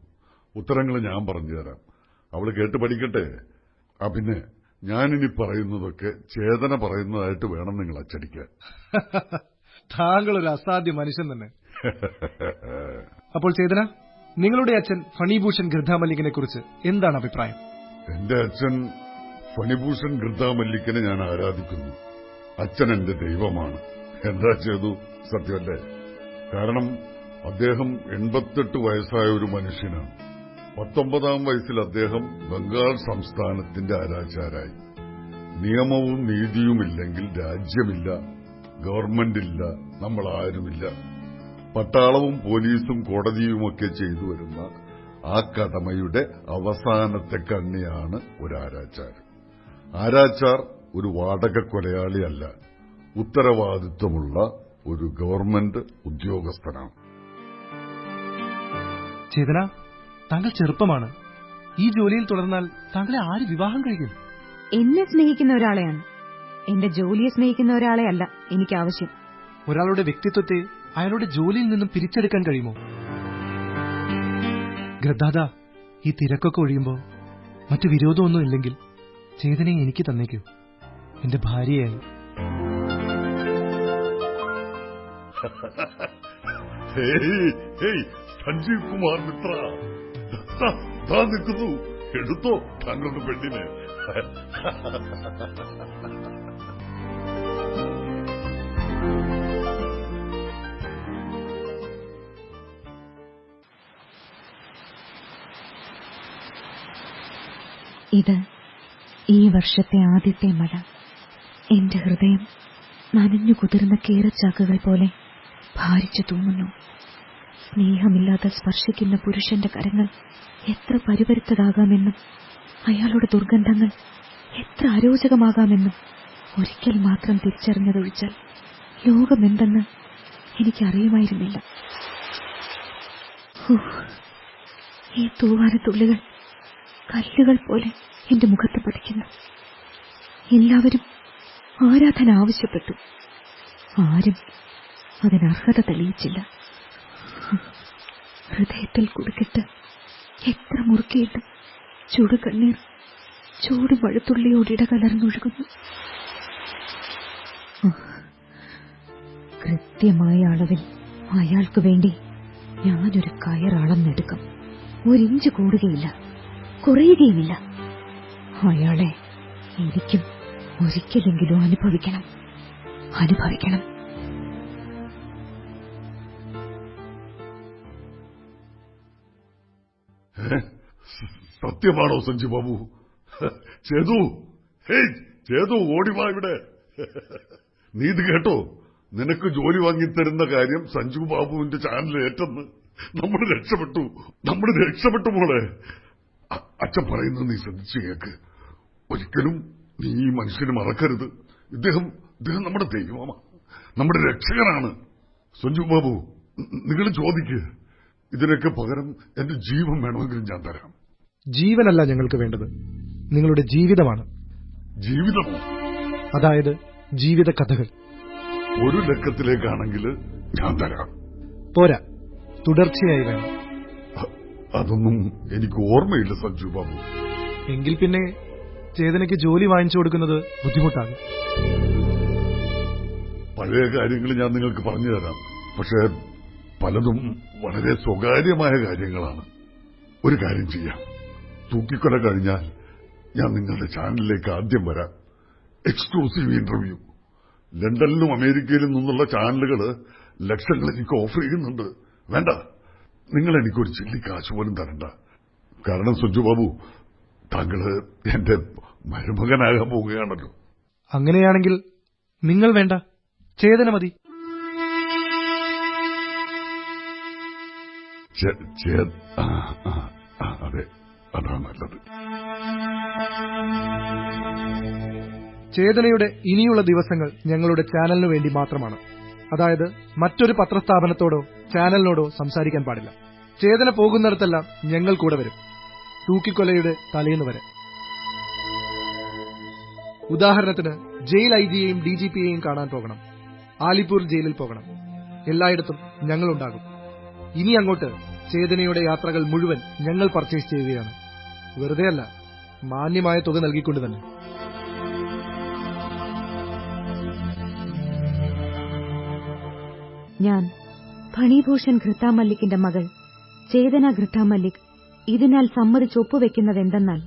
ഉത്തരങ്ങൾ ഞാൻ പറഞ്ഞുതരാം. അവള് കേട്ട് പഠിക്കട്ടെ. പിന്നെ ഞാനിനി പറയുന്നതൊക്കെ ചേതന പറയുന്നതായിട്ട് വേണം നിങ്ങൾ അച്ചടിക്കാൻ. താങ്കൾ ഒരു അസാധ്യ മനുഷ്യൻ തന്നെ. അപ്പോൾ ചേതന, നിങ്ങളുടെ അച്ഛൻ ഫണിഭൂഷൺ ഗിർധാമല്ലിക്കിനെ കുറിച്ച് എന്താണ് അഭിപ്രായം? എന്റെ അച്ഛൻ ഫണിഭൂഷൺ ഗിർധാമല്ലിക്കിനെ ഞാൻ ആരാധിക്കുന്നു. അച്ഛൻ എന്റെ ദൈവമാണ്. എന്താ ചെയ്തു, സത്യമല്ലേ? കാരണം അദ്ദേഹം 88 വയസ്സായ ഒരു മനുഷ്യനാണ്. 19-ാം വയസ്സിൽ അദ്ദേഹം ബംഗാൾ സംസ്ഥാനത്തിന്റെ ആരാച്ചാരായി. നിയമവും നീതിയുമില്ലെങ്കിൽ രാജ്യമില്ല, ഗവൺമെന്റില്ല, നമ്മളാരുമില്ല. പട്ടാളവും പോലീസും കോടതിയുമൊക്കെ ചെയ്തു വരുന്ന ആ കടമയുടെ അവസാനത്തെ കണ്ണിയാണ് ഒരു ആരാച്ചാർ. ആരാച്ചാർ ഒരു വാടക കൊലയാളിയല്ല, ഉത്തരവാദിത്വമുള്ള ഒരു ഗവൺമെന്റ് ഉദ്യോഗസ്ഥനാണ്. ചേതന, താങ്കൾ ചെറുപ്പമാണ്. ഈ ജോലിയിൽ തുടർന്നാൽ താങ്കളെ ആര് വിവാഹം കഴിക്കും? എന്നെ സ്നേഹിക്കുന്ന ഒരാളെയാണ്. എന്റെ ജോലിയെ സ്നേഹിക്കുന്ന ഒരാളെ അല്ല എനിക്ക് ആവശ്യം. ഒരാളുടെ വ്യക്തിത്വത്തെ അയാളുടെ ജോലിയിൽ നിന്നും പിരിച്ചെടുക്കാൻ കഴിയുമോ? ഗദ്ദാദ, ഈ തിരക്കൊക്കെ ഒഴിയുമ്പോ മറ്റു വിരോധമൊന്നും ഇല്ലെങ്കിൽ ചേതനയെ എനിക്ക് തന്നേക്കൂ, എന്റെ ഭാര്യയായി. സഞ്ജീവ് കുമാർ മിത്ര നിൽക്കുന്നു. എടുത്തോ താങ്കളുടെ പെണ്ണിനെ. ഇത് ഈ വർഷത്തെ ആദ്യത്തെ മഴ. എന്റെ ഹൃദയം നനഞ്ഞു കുതിർന്ന കേരച്ചാക്കുകൾ പോലെ ഭാരിച്ചു തൂങ്ങുന്നു. സ്നേഹമില്ലാതെ സ്പർശിക്കുന്ന പുരുഷന്റെ കരങ്ങൾ എത്ര പരിപരുത്തതാകാമെന്നും അയാളുടെ ദുർഗന്ധങ്ങൾ എത്ര അരോചകമാകാമെന്നും ഒരിക്കൽ മാത്രം തിരിച്ചറിഞ്ഞതൊഴിച്ചാൽ ലോകമെന്തെന്ന് എനിക്കറിയുമായിരുന്നില്ല. ഈ തൂവാനത്തുള്ളികൾ കല്ലുകൾ പോലെ എന്റെ മുഖത്ത് പതിക്കുന്നു. എല്ലാവരും ആരാധന ആവശ്യപ്പെട്ടു. ആരും അതിനർഹത തെളിയിച്ചില്ല. ഹൃദയത്തിൽ കുടുക്കിട്ട് എത്ര മുറുക്കിയിട്ട് ചുടുകണ്ണീർ ചൂട് മഴത്തുള്ളിയോടിടകലർന്നൊഴുകുന്നു. കൃത്യമായ അളവിൽ അയാൾക്ക് വേണ്ടി ഞാനൊരു കയറളന്നെടുക്കും. 1 ഇഞ്ച് കൂടുകയില്ല, കുറയുകയുമില്ല. അയാളെ എനിക്കും ഒരിക്കലെങ്കിലും അനുഭവിക്കണം. സത്യമാണോ സഞ്ജു ബാബു? ചേതു, ചേതു, ഓടിവാ ഇവിടെ. നീ ഇത് കേട്ടോ? നിനക്ക് ജോലി വാങ്ങിത്തരുന്ന കാര്യം സഞ്ജു ബാബുവിന്റെ ചാനൽ ഏറ്റെന്ന്. നമ്മൾ രക്ഷപ്പെട്ടു മോളെ. അച്ഛൻ പറയുന്നത് നീ ശ്രദ്ധിച്ചു കേക്ക്. ഒരിക്കലും നീ ഈ മനുഷ്യനെ മറക്കരുത്. ഇദ്ദേഹം നമ്മുടെ ദൈവമാണ്, നമ്മുടെ രക്ഷകനാണ്. സഞ്ജു ബാബു, നിങ്ങൾ ചോദിക്ക്. ഇതിനൊക്കെ പകരം എന്റെ ജീവൻ വേണമെങ്കിലും ഞാൻ തരാം. ജീവനല്ല ഞങ്ങൾക്ക് വേണ്ടത്, നിങ്ങളുടെ ജീവിതമാണ്. ജീവിതമോ? അതായത് ജീവിത കഥകൾ. 1 ലക്കത്തിലേക്കാണെങ്കിൽ ഞാൻ തരാം. പോരാ, തുടർച്ചയായി വേണം. അതൊന്നും എനിക്ക് ഓർമ്മയില്ല സഞ്ജു ബാബു. എങ്കിൽ പിന്നെ ചേതനയ്ക്ക് ജോലി വാങ്ങിച്ചു കൊടുക്കുന്നത് ബുദ്ധിമുട്ടാകും. പഴയ കാര്യങ്ങൾ ഞാൻ നിങ്ങൾക്ക് പറഞ്ഞു തരാം. പക്ഷേ പലതും വളരെ സ്വകാര്യമായ കാര്യങ്ങളാണ്. ഒരു കാര്യം ചെയ്യാം, തൂക്കിക്കൊല കഴിഞ്ഞാൽ ഞാൻ നിങ്ങളുടെ ചാനലിലേക്ക് ആദ്യം വരാം. Exclusive interview. ലണ്ടനിലും അമേരിക്കയിലും നിന്നുള്ള ചാനലുകൾ ലക്ഷങ്ങൾ എനിക്ക് ഓഫർ ചെയ്യുന്നുണ്ട്. വേണ്ട, നിങ്ങൾ എനിക്കൊരു ചില്ലി കാശ് പോലും തരണ്ട. കാരണം സഞ്ജു ബാബു, താങ്കള് എന്റെ മരുമകനാകാൻ പോവുകയാണല്ലോ. അങ്ങനെയാണെങ്കിൽ നിങ്ങൾ വേണ്ട, ചേതന മതി. അതെ, അതാ നല്ലത്. ചേതനയുടെ ഇനിയുള്ള ദിവസങ്ങൾ ഞങ്ങളുടെ ചാനലിനു വേണ്ടി മാത്രമാണ്. അതായത് മറ്റൊരു പത്രസ്ഥാപനത്തോടോ ചാനലിനോടോ സംസാരിക്കാൻ പാടില്ല. ചേതന പോകുന്നിടത്തെല്ലാം ഞങ്ങൾ കൂടെ വരും, തൂക്കിക്കൊലയുടെ തലേന്ന് വരെ. ഉദാഹരണത്തിന് ജയിൽ ഐജിയെയും ഡിജിപിയെയും കാണാൻ പോകണം, ആലിപ്പൂർ ജയിലിൽ പോകണം. എല്ലായിടത്തും ഞങ്ങളുണ്ടാകും. ഇനി അങ്ങോട്ട് ചേതനയുടെ യാത്രകൾ മുഴുവൻ ഞങ്ങൾ പർച്ചേസ് ചെയ്യുകയാണ്. വെറുതെയല്ല, മാന്യമായ തുക നൽകിക്കൊണ്ട് തന്നെ. ഞാൻ ഫണിഭൂഷൺ ഘൃത്താ മല്ലിക്കിന്റെ മകൾ ചേതന ഘൃത്താ മല്ലിക് ഇതിനാൽ സമ്മതിച്ച് ഒപ്പുവെക്കുന്നതെന്തെന്നാൽ,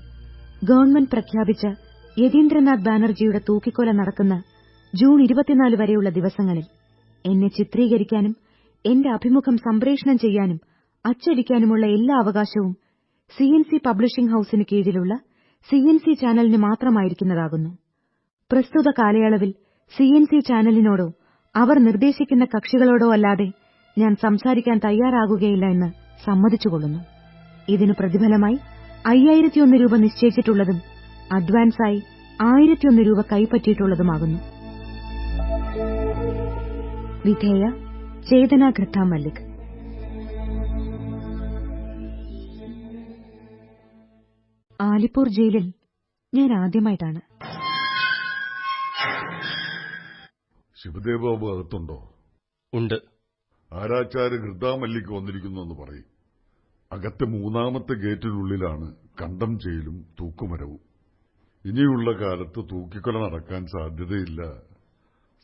ഗവൺമെന്റ് പ്രഖ്യാപിച്ച യതീന്ദ്രനാഥ് ബാനർജിയുടെ തൂക്കിക്കൊല നടക്കുന്ന ജൂൺ 24 വരെയുള്ള ദിവസങ്ങളിൽ എന്നെ ചിത്രീകരിക്കാനും എന്റെ അഭിമുഖം സംപ്രേഷണം ചെയ്യാനും അച്ചടിക്കാനുമുള്ള എല്ലാ അവകാശവും CNC പബ്ലിഷിംഗ് ഹൌസിന് കീഴിലുള്ള CNC ചാനലിന് മാത്രമായിരിക്കുന്നതാകുന്നു. പ്രസ്തുത കാലയളവിൽ CNC ചാനലിനോടോ അവർ നിർദ്ദേശിക്കുന്ന കക്ഷികളോടോ അല്ലാതെ ഞാൻ സംസാരിക്കാൻ തയ്യാറാകുകയില്ല എന്ന് സമ്മതിച്ചുകൊള്ളുന്നു. ഇതിനു പ്രതിഫലമായി 5001 രൂപ നിശ്ചയിച്ചിട്ടുള്ളതും അഡ്വാൻസായി 1001 രൂപ കൈപ്പറ്റിയിട്ടുള്ളതുമാകുന്നു. വിധേയ ചേതന ഘൃത്താ മല്ലിക്. ആലിപ്പൂർ ജയിലിൽ ഞാൻ ആദ്യമായിട്ടാണ്. ശിവദേവ് ബാബു അകത്തുണ്ടോ? ഉണ്ട്. ആരാച്ചാര് ഘൃത്താ മല്ലിക്ക് വന്നിരിക്കുന്നു എന്ന് പറയും. അകത്തെ 3ാമത്തെ ഗേറ്റിനുള്ളിലാണ് കണ്ടം ചെയ്യലും തൂക്കുമരവും. ഇനിയുള്ള കാലത്ത് തൂക്കിക്കൊല നടക്കാൻ സാധ്യതയില്ല.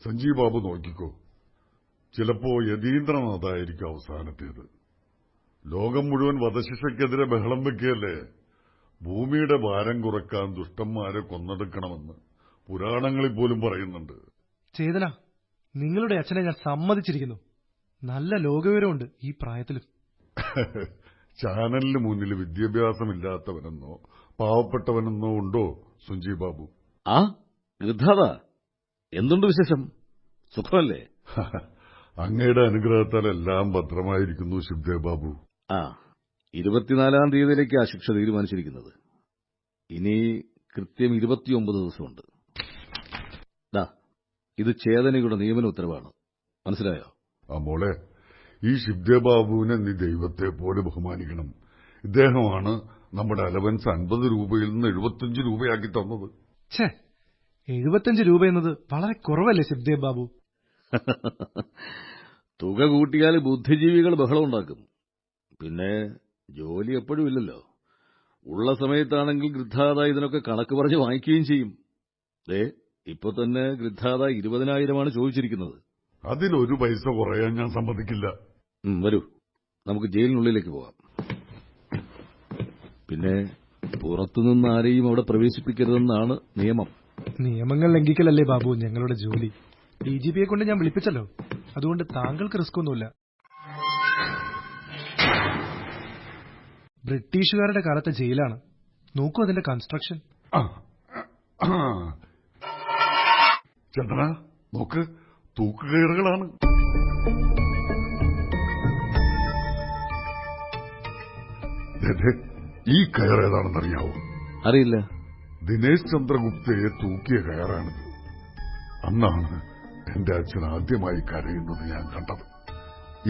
സഞ്ജീവ് ബാബു നോക്കിക്കോ, ചിലപ്പോ യതീന്ദ്രനാഥായിരിക്കും അവസാനത്തേത്. ലോകം മുഴുവൻ വധശിക്ഷയ്ക്കെതിരെ ബഹളം വെക്കുകയല്ലേ. ഭൂമിയുടെ ഭാരം കുറക്കാൻ ദുഷ്ടന്മാരെ കൊന്നെടുക്കണമെന്ന് പുരാണങ്ങളിൽ പോലും പറയുന്നുണ്ട്. ചേതന, നിങ്ങളുടെ അച്ഛനെ ഞാൻ സമ്മതിച്ചിരിക്കുന്നു. നല്ല ലോകവിവരമുണ്ട് ഈ പ്രായത്തിലും. ചാനലിന് മുന്നിൽ വിദ്യാഭ്യാസമില്ലാത്തവനെന്നോ പാവപ്പെട്ടവനെന്നോ ഉണ്ടോ സഞ്ജീവ് ബാബു? ആ ഗൃദ്ധാത, എന്തുണ്ട് വിശേഷം? സുഖമല്ലേ? അങ്ങയുടെ അനുഗ്രഹത്താൽ എല്ലാം ഭദ്രമായിരിക്കുന്നു ശിവദേവ് ബാബു. 24-ാം തീയതിയിലേക്ക് ആ ശിക്ഷ തീരുമാനിച്ചിരിക്കുന്നത്. ഇനി കൃത്യം 29 ദിവസമുണ്ട്. ഇത് ചേതനയുടെ നിയമന ഉത്തരവാണ്, മനസ്സിലായോ? മോളെ, ഈ ശിവദേവ് ബാബുവിനെ നീ ദൈവത്തെ പോലെ ബഹുമാനിക്കണം. ഇദ്ദേഹമാണ് നമ്മുടെ അലവൻസ് 50 രൂപയിൽ നിന്ന് 75 രൂപയാക്കി തന്നത്. 75 രൂപ എന്നത് വളരെ കുറവല്ലേ ശിവദേവ് ബാബു? തുക കൂട്ടിയാൽ ബുദ്ധിജീവികൾ ബഹളം ഉണ്ടാക്കും. പിന്നെ ജോലി എപ്പോഴും ഇല്ലല്ലോ. ഉള്ള സമയത്താണെങ്കിൽ ഗൃദ്ധാത ഇതിനൊക്കെ കണക്ക് പറഞ്ഞ് വാങ്ങിക്കുകയും ചെയ്യും. ഇപ്പൊ തന്നെ ഗൃദ്ധാത 20,000 ചോദിച്ചിരിക്കുന്നത്. അതിലൊരു പൈസ കുറയാൻ ഞാൻ സമ്മതിക്കില്ല. വരൂ, നമുക്ക് ജയിലിനുള്ളിലേക്ക് പോകാം. പിന്നെ പുറത്തുനിന്ന് ആരെയും അവിടെ പ്രവേശിപ്പിക്കരുതെന്നാണ് നിയമം. നിയമങ്ങൾ ലംഘിക്കലല്ലേ ബാബു ഞങ്ങളുടെ ജോലി. DGPയെ കൊണ്ട് ഞാൻ വിളിപ്പിച്ചല്ലോ, അതുകൊണ്ട് താങ്കൾക്ക് റിസ്ക് ഒന്നുമില്ല. ബ്രിട്ടീഷുകാരുടെ കാലത്തെ ജയിലാണ്. നോക്കൂ അതിന്റെ കൺസ്ട്രക്ഷൻ. ചന്ദ്ര, നോക്ക്, തൂക്കുകയറുകളാണ്. ഈ കയർ ഏതാണെന്നറിയാവോ? അറിയില്ല. ദിനേശ് ചന്ദ്രഗുപ്തയെ തൂക്കിയ കയറാണിത്. അന്നാണ് എന്റെ അച്ഛൻ ആദ്യമായി കരയുന്നത് ഞാൻ കണ്ടത്.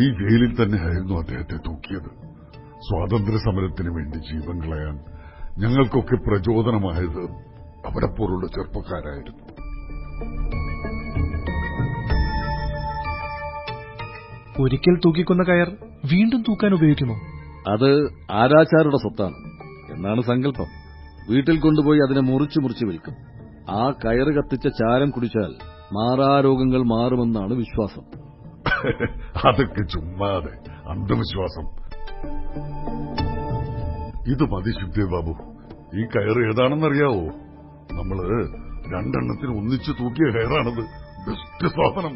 ഈ ജയിലിൽ തന്നെയായിരുന്നു അദ്ദേഹത്തെ തൂക്കിയത്. സ്വാതന്ത്ര്യ സമരത്തിന് വേണ്ടി ജീവൻ കളയാൻ ഞങ്ങൾക്കൊക്കെ പ്രചോദനമായത് അവരെപ്പോലുള്ള ചെറുപ്പക്കാരായിരുന്നു. ഒരിക്കൽ തൂക്കിക്കൊന്ന കയർ വീണ്ടും തൂക്കാൻ ഉപയോഗിക്കുമോ? അത് ആരാച്ചാരുടെ സ്വത്താണ് എന്നാണ് സങ്കല്പം. വീട്ടിൽ കൊണ്ടുപോയി അതിനെ മുറിച്ചു വിൽക്കും. ആ കയറ് കത്തിച്ച ചാരം കുടിച്ചാൽ മാറാരോഗങ്ങൾ മാറുമെന്നാണ് വിശ്വാസം. അതൊക്കെ ചുമ്മാതെ അന്ധവിശ്വാസം. ഇത് മതി ശിവദേവ് ബാബു. ഈ കയറ് ഏതാണെന്നറിയാവോ? നമ്മള് 2 എണ്ണത്തിന് ഒന്നിച്ച് തൂക്കിയ കയറാണത്. ബെസ്റ്റ് സാധനം.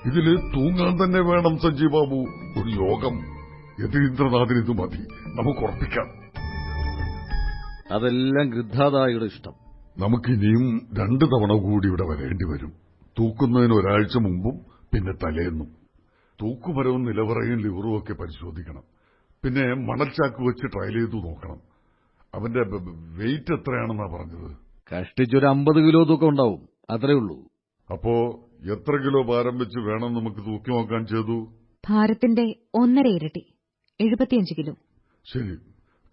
ഇതില് തൂങ്ങാൻ തന്നെ വേണം സഞ്ജീവ് ബാബു. ഒരു യോഗം. യതീന്ദ്രനാഥിന് ഇത് മതി, നമുക്ക് ഉറപ്പിക്കാം. അതെല്ലാം ഗൃദ്ധാതായുടെ ഇഷ്ടം. നമുക്കിനിയും 2 തവണ കൂടി ഇവിടെ വരേണ്ടി വരും. തൂക്കുന്നതിന് ഒരാഴ്ച മുമ്പും പിന്നെ തലേന്നും. തൂക്കുമരവും നിലവറയും ലിവറും ഒക്കെ പരിശോധിക്കണം. പിന്നെ മണൽച്ചാക്ക് വെച്ച് ട്രയൽ ചെയ്തു നോക്കണം. അവന്റെ വെയിറ്റ് എത്രയാണെന്നാ പറഞ്ഞത്? കഷ്ടിച്ചൊരു 50 കിലോ തൂക്കം ഉണ്ടാവും, അത്രേ ഉള്ളൂ. അപ്പോ എത്ര കിലോ ഭാരം വെച്ച് വേണം നമുക്ക് തൂക്കി നോക്കാൻ ചെയ്തു? ഭാരത്തിന്റെ 1.5 ഇരട്ടി, 75 കിലോ. ശരി.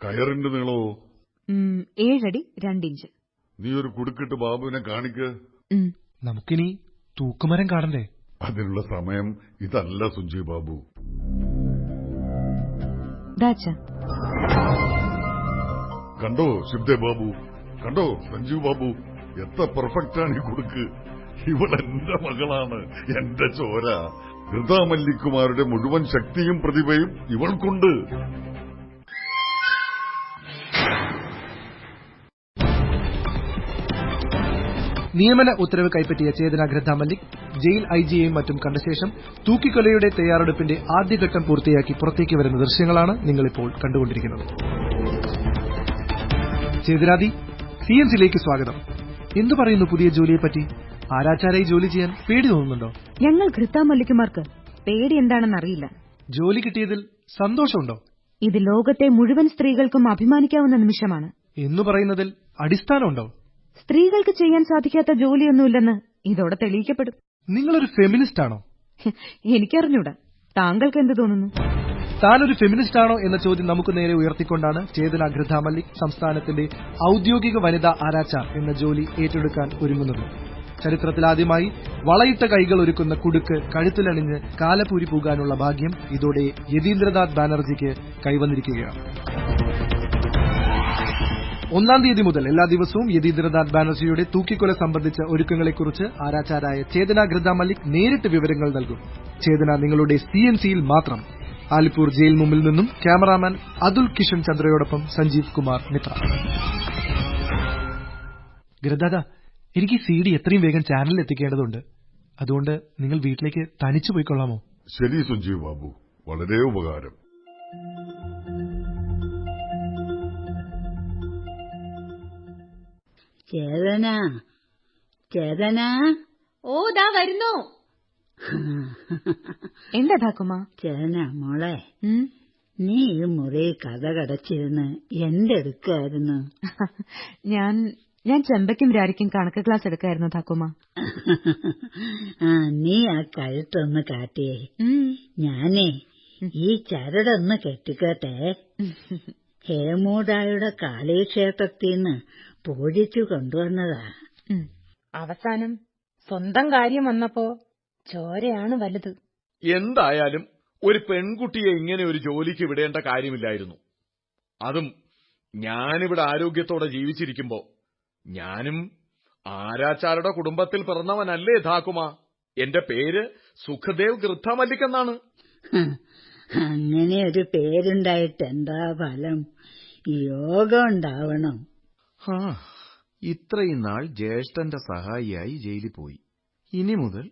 കയറിന്റെ നീളമോ? 7 അടി 2 ഇഞ്ച്. നീ ഒരു കുടുക്കിട്ട് ബാബുവിനെ കാണിക്ക്. നമുക്കിനി തൂക്കുമരം കാണണ്ടേ? അതിനുള്ള സമയം ഇതല്ല സുഞ്ജയ് ബാബു. കണ്ടോ ശിവദേ ബാബു, കണ്ടോ സഞ്ജീവ് ബാബു, എത്ര പെർഫെക്റ്റാണ് ഈ കുടുക്ക്. ഇവളെന്റെ മകളാണ്, എന്റെ ചോര. ഗൃഥാമല്ലിക്കുമാരുടെ മുഴുവൻ ശക്തിയും പ്രതിഭയും ഇവൾക്കുണ്ട്. നിയമന ഉത്തരവ് കൈപ്പറ്റിയ ചേതന ഗൃഥാമല്ലിക് ജയിൽ ഐജിയെയും മറ്റും കണ്ട ശേഷം തൂക്കിക്കൊലയുടെ തയ്യാറെടുപ്പിന്റെ ആദ്യഘട്ടം പൂർത്തിയാക്കി പുറത്തേക്ക് വരുന്ന ദൃശ്യങ്ങളാണ് നിങ്ങളിപ്പോൾ കണ്ടുകൊണ്ടിരിക്കുന്നത്. ചേതനാദി, CNCയിലേക്ക് സ്വാഗതം. എന്തു പറയുന്നു പുതിയ ജോലിയെപ്പറ്റി? ആരാച്ചാരായി ജോലി ചെയ്യാൻ പേടി തോന്നുന്നുണ്ടോ? ഞങ്ങൾ ഗൃഥാമല്ലിക്കുമാർക്ക് പേടി എന്താണെന്നറിയില്ല. ജോലി കിട്ടിയതിൽ സന്തോഷമുണ്ടോ? ഇത് ലോകത്തെ മുഴുവൻ സ്ത്രീകൾക്കും അഭിമാനിക്കാവുന്ന നിമിഷമാണ്. എന്നു പറയുന്നതിൽ അടിസ്ഥാനമുണ്ടോ? സ്ത്രീകൾക്ക് ചെയ്യാൻ സാധിക്കാത്ത ജോലിയൊന്നുമില്ലെന്ന് ഇതോടെ തെളിയിക്കപ്പെടും. നിങ്ങളൊരു ഫെമിനിസ്റ്റ് ആണോ? എനിക്കറിഞ്ഞൂടാ. താങ്കൾക്ക് എന്ത് തോന്നുന്നു? താനൊരു ഫെമിനിസ്റ്റ് ആണോ എന്ന ചോദ്യം നമുക്ക് നേരെ ഉയർത്തിക്കൊണ്ടാണ് ചേതന ഗൃഥാമല്ലിക് സംസ്ഥാനത്തിന്റെ ഔദ്യോഗിക വനിതാ ആരാച്ചാർ എന്ന ജോലി ഏറ്റെടുക്കാൻ ഒരുങ്ങുന്നത്. ചരിത്രത്തിലാദ്യമായി വളയിട്ട കൈകൾ ഒരുക്കുന്ന കുടുക്ക് കഴുത്തിലണിഞ്ഞ് കാലപൂരി പോകാനുള്ള ഭാഗ്യം ഇതോടെ യതീന്ദ്രനാഥ് ബാനർജിക്ക് കൈവന്നിരിക്കുകയാണ്. 1-ാം തീയതി മുതൽ എല്ലാ ദിവസവും യതീന്ദ്രനാഥ് ബാനർജിയുടെ തൂക്കിക്കൊല സംബന്ധിച്ച ഒരുക്കങ്ങളെക്കുറിച്ച് ആരാച്ചാരായ ചേതന ഗൃഥാമല്ലിക് നേരിട്ട് വിവരങ്ങൾ നൽകും. ചേതന നിങ്ങളുടെ CNCയിൽ മാത്രം. ആലിപ്പൂർ ജയിൽ മുമ്പിൽ നിന്നും ക്യാമറാമാൻ അതുൽ കിഷൻ ചന്ദ്രയോടൊപ്പം സഞ്ജീവ് കുമാർ മിത്ര. ഗൃദാദ, എനിക്ക് CD എത്രയും വേഗം ചാനലിൽ എത്തിക്കേണ്ടതുണ്ട്. അതുകൊണ്ട് നിങ്ങൾ വീട്ടിലേക്ക് തനിച്ചു പോയിക്കൊള്ളാമോ? ശരി സഞ്ജീവ് ബാബു, വളരെ ഉപകാരം. ചേതന, ചേതന. ഓ, ദാ വരുന്നു. എന്താ ധാക്കുമാ? ചേതന മോളെ, നീ ഈ മുറി കഥ കടച്ചിരുന്ന് എന്തെടുക്കായിരുന്നു? ഞാൻ ചെമ്പയ്ക്കും രാരിക്കും കണക്ക് ക്ലാസ് എടുക്കായിരുന്നു ധാക്കുമാ. നീ ആ കഴുത്തൊന്ന് കാട്ടിയേ. ഞാനേ ഈ ചരടൊന്ന് കെട്ടിക്കട്ടെ. ഹേമൂടായുടെ കാളീക്ഷേത്രത്തിന്ന് പൂജിച്ചു കൊണ്ടുവന്നതാ. അവസാനം സ്വന്തം കാര്യം വന്നപ്പോ ചോരയാണ് വലുത്. എന്തായാലും ഒരു പെൺകുട്ടിയെ ഇങ്ങനെ ഒരു ജോലിക്ക് വിടേണ്ട കാര്യമില്ലായിരുന്നു. അതും ഞാനിവിടെ ആരോഗ്യത്തോടെ ജീവിച്ചിരിക്കുമ്പോ. ഞാനും ആരാച്ചാരുടെ കുടുംബത്തിൽ പിറന്നവനല്ലേ ധാക്കുമാ. എന്റെ പേര് സുഖദേവ് ഗൃഥാമല്ലിക് എന്നാണ്. അങ്ങനെ ഒരു പേരുണ്ടായിട്ട് എന്താ ഫലം? യോഗം ഉണ്ടാവണം. ഇത്രയും നാൾ ജ്യേഷ്ഠന്റെ സഹായിയായി ജയിലിൽ പോയി. ഇനി മുതൽ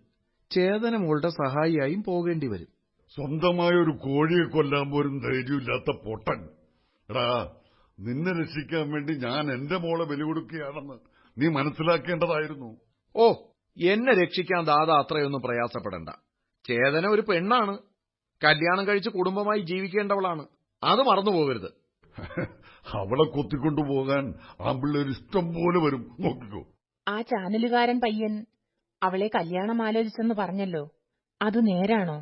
ചേതന മോളുടെ സഹായിയായും പോകേണ്ടി വരും. സ്വന്തമായ ഒരു കോഴിയെ കൊല്ലാൻ പോലും ധൈര്യമില്ലാത്ത പൊട്ടൻ. എടാ, നിന്നെ രക്ഷിക്കാൻ വേണ്ടി ഞാൻ എന്റെ മോളെ ബലി കൊടുക്കുകയാണെന്ന് നീ മനസ്സിലാക്കേണ്ടതായിരുന്നു. ഓ, എന്നെ രക്ഷിക്കാൻ ദാദാ അത്രയൊന്നും പ്രയാസപ്പെടണ്ട. ചേതന ഒരു പെണ്ണാണ്. കല്യാണം കഴിച്ച് കുടുംബമായി ജീവിക്കേണ്ടവളാണ്. അത് മറന്നുപോകരുത്. അവളെ കൊത്തിക്കൊണ്ടുപോകാൻ ആമ്പിള്ളേർ ഇഷ്ടം പോലെ വരും, നോക്കിക്കോ. ആ ചാനലുകാരൻ പയ്യൻ അവളെ കല്യാണം ആലോചിച്ചെന്ന് പറഞ്ഞല്ലോ, അത് നേരാണോ?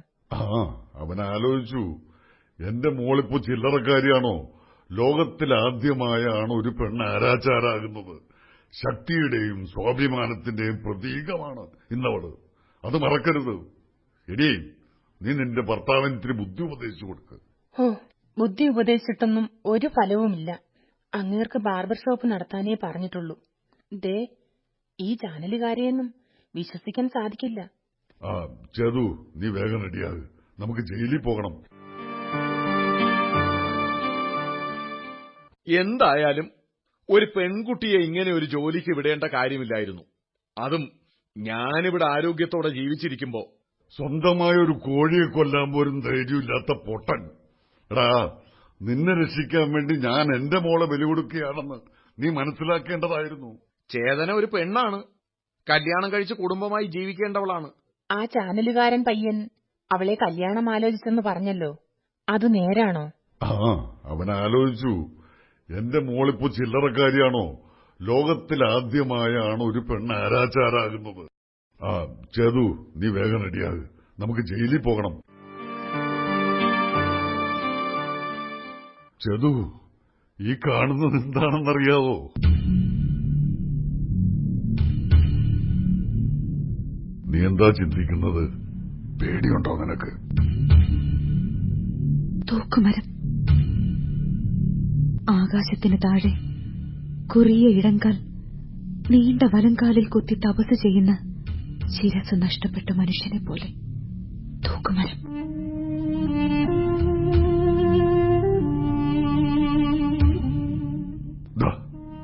അവൻ ആലോചിച്ചു. എന്റെ മോളിപ്പോ ചില്ലറക്കാരിയാണോ? ലോകത്തിലാദ്യമായാണ് ഒരു പെണ്ണ് ആരാച്ചാരാകുന്നത്. ശക്തിയുടെയും സ്വാഭിമാനത്തിന്റെയും പ്രതീകമാണ് ഇന്നവള്. അത് മറക്കരുത്. എടീ, നീ നിന്റെ ഭർത്താവിന് ഇത്തിരി ബുദ്ധി ഉപദേശിച്ചു കൊടുക്ക്. ബുദ്ധി ഉപദേശിച്ചിട്ടൊന്നും ഒരു ഫലവുമില്ല. അങ്ങേർക്ക് ബാർബർ ഷോപ്പ് നടത്താനേ പറഞ്ഞിട്ടുള്ളൂ. ദേ, ഈ ചാനലുകാരെയൊന്നും വിശ്വസിക്കാൻ സാധിക്കില്ല. ചേതു, നീ വേഗം റെഡിയാകും. നമുക്ക് ജയിലിൽ പോകണം. എന്തായാലും ഒരു പെൺകുട്ടിയെ ഇങ്ങനെ ഒരു ജോലിക്ക് വിടേണ്ട കാര്യമില്ലായിരുന്നു. അതും ഞാനിവിടെ ആരോഗ്യത്തോടെ ജീവിച്ചിരിക്കുമ്പോ. സ്വന്തമായ ഒരു കോഴിയെ കൊല്ലാൻ പോലും ധൈര്യമില്ലാത്ത പൊട്ടൻ. എടാ, നിന്നെ രക്ഷിക്കാൻ വേണ്ടി ഞാൻ എന്റെ മോളെ ബലി കൊടുക്കുകയാണെന്ന് നീ മനസ്സിലാക്കേണ്ടതായിരുന്നു. ചേതന ഒരു പെണ്ണാണ്. കല്യാണം കഴിച്ച് കുടുംബമായി ജീവിക്കേണ്ടവളാണ്. ആ ചാനലുകാരൻ പയ്യൻ അവളെ കല്യാണം ആലോചിച്ചെന്ന് പറഞ്ഞല്ലോ, അത് നേരാണോ? അവൻ ആലോചിച്ചു, എന്റെ മോളിപ്പോ ചില്ലറക്കാരിയാണോ? ലോകത്തിലാദ്യമായാണ് ഒരു പെണ്ണ് ആരാച്ചാരാകുന്നത്. ചേതു, നീ വേഗം റെഡിയാകുക, നമുക്ക് ജയിലിൽ പോകണം. ചേതു, ഈ കാണുന്നത് എന്താണെന്നറിയാവോ? നീ എന്താ ചിന്തിക്കുന്നത്? പേടിയുണ്ടോ നിനക്ക്? തൂക്കുമരം. ആകാശത്തിന് താഴെ കുറിയ ഇടങ്കാൽ നീണ്ട വലങ്കാലിൽ കുത്തി തപസ് ചെയ്യുന്ന ശിരസ് നഷ്ടപ്പെട്ട മനുഷ്യനെ പോലെ തൂക്കുമരം.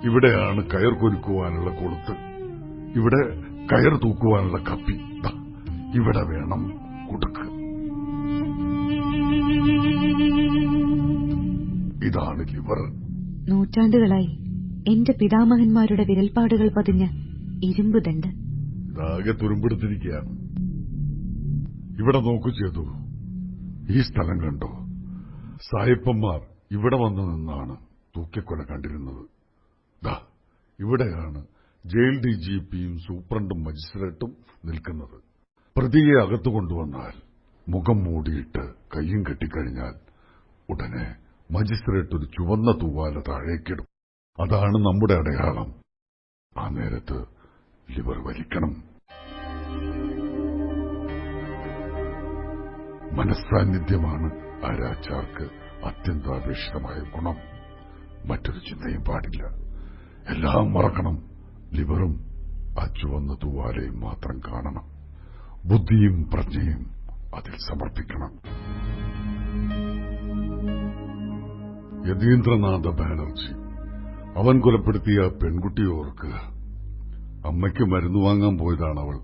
ഇവിടെയാണ് കയർ കൊരുക്കുവാനുള്ള കൊളുത്ത്, ഇവിടെ കയർ തൂക്കുവാനുള്ള കപ്പി, ഇവിടെ വേണം കുടുക്ക്. ഇതാണ് ലിവർ. നൂറ്റാണ്ടുകളായി എന്റെ പിതാമഹന്മാരുടെ വിരൽപ്പാടുകൾ പതിഞ്ഞ ഇരുമ്പ് ദണ്ട് ഇതാകെ തുരുമ്പെടുത്തിരിക്കുകയാണ്. ഇവിടെ നോക്കൂ ചെയ്തു, ഈ സ്ഥലം കണ്ടോ? സായിപ്പന്മാർ ഇവിടെ വന്നു നിന്നാണ് തൂക്കിക്കൊല കണ്ടിരുന്നത്. ഇവിടെയാണ് ജയിൽ DGPയും സൂപ്രണ്ടും മജിസ്ട്രേറ്റും നിൽക്കുന്നത്. പ്രതിയെ അകത്തു കൊണ്ടുവന്നാൽ മുഖം മൂടിയിട്ട് കയ്യും കെട്ടിക്കഴിഞ്ഞാൽ ഉടനെ മജിസ്ട്രേറ്റ് ഒരു ചുവന്ന തൂവാല താഴേക്കിടും. അതാണ് നമ്മുടെ അടയാളം. ആ നേരത്ത് ലിവർ വലിക്കണം. മനസ്സാന്നിധ്യമാണ് ആരാച്ചാർക്ക് അത്യന്താപേക്ഷിതമായ ഗുണം. മറ്റൊരു ചിന്തയും പാടില്ല. എല്ലാം മറക്കണം. ലിവറും ആ ചുവന്ന തൂവാലയും മാത്രം കാണണം. ബുദ്ധിയും പ്രജ്ഞയും അതിൽ സമർപ്പിക്കണം. യതീന്ദ്രനാഥ ബാനർജി, അവൻ കൊലപ്പെടുത്തിയ പെൺകുട്ടിയെ ഓർക്കുക. അമ്മയ്ക്ക് മരുന്ന് വാങ്ങാൻ പോയതാണ് അവൾ.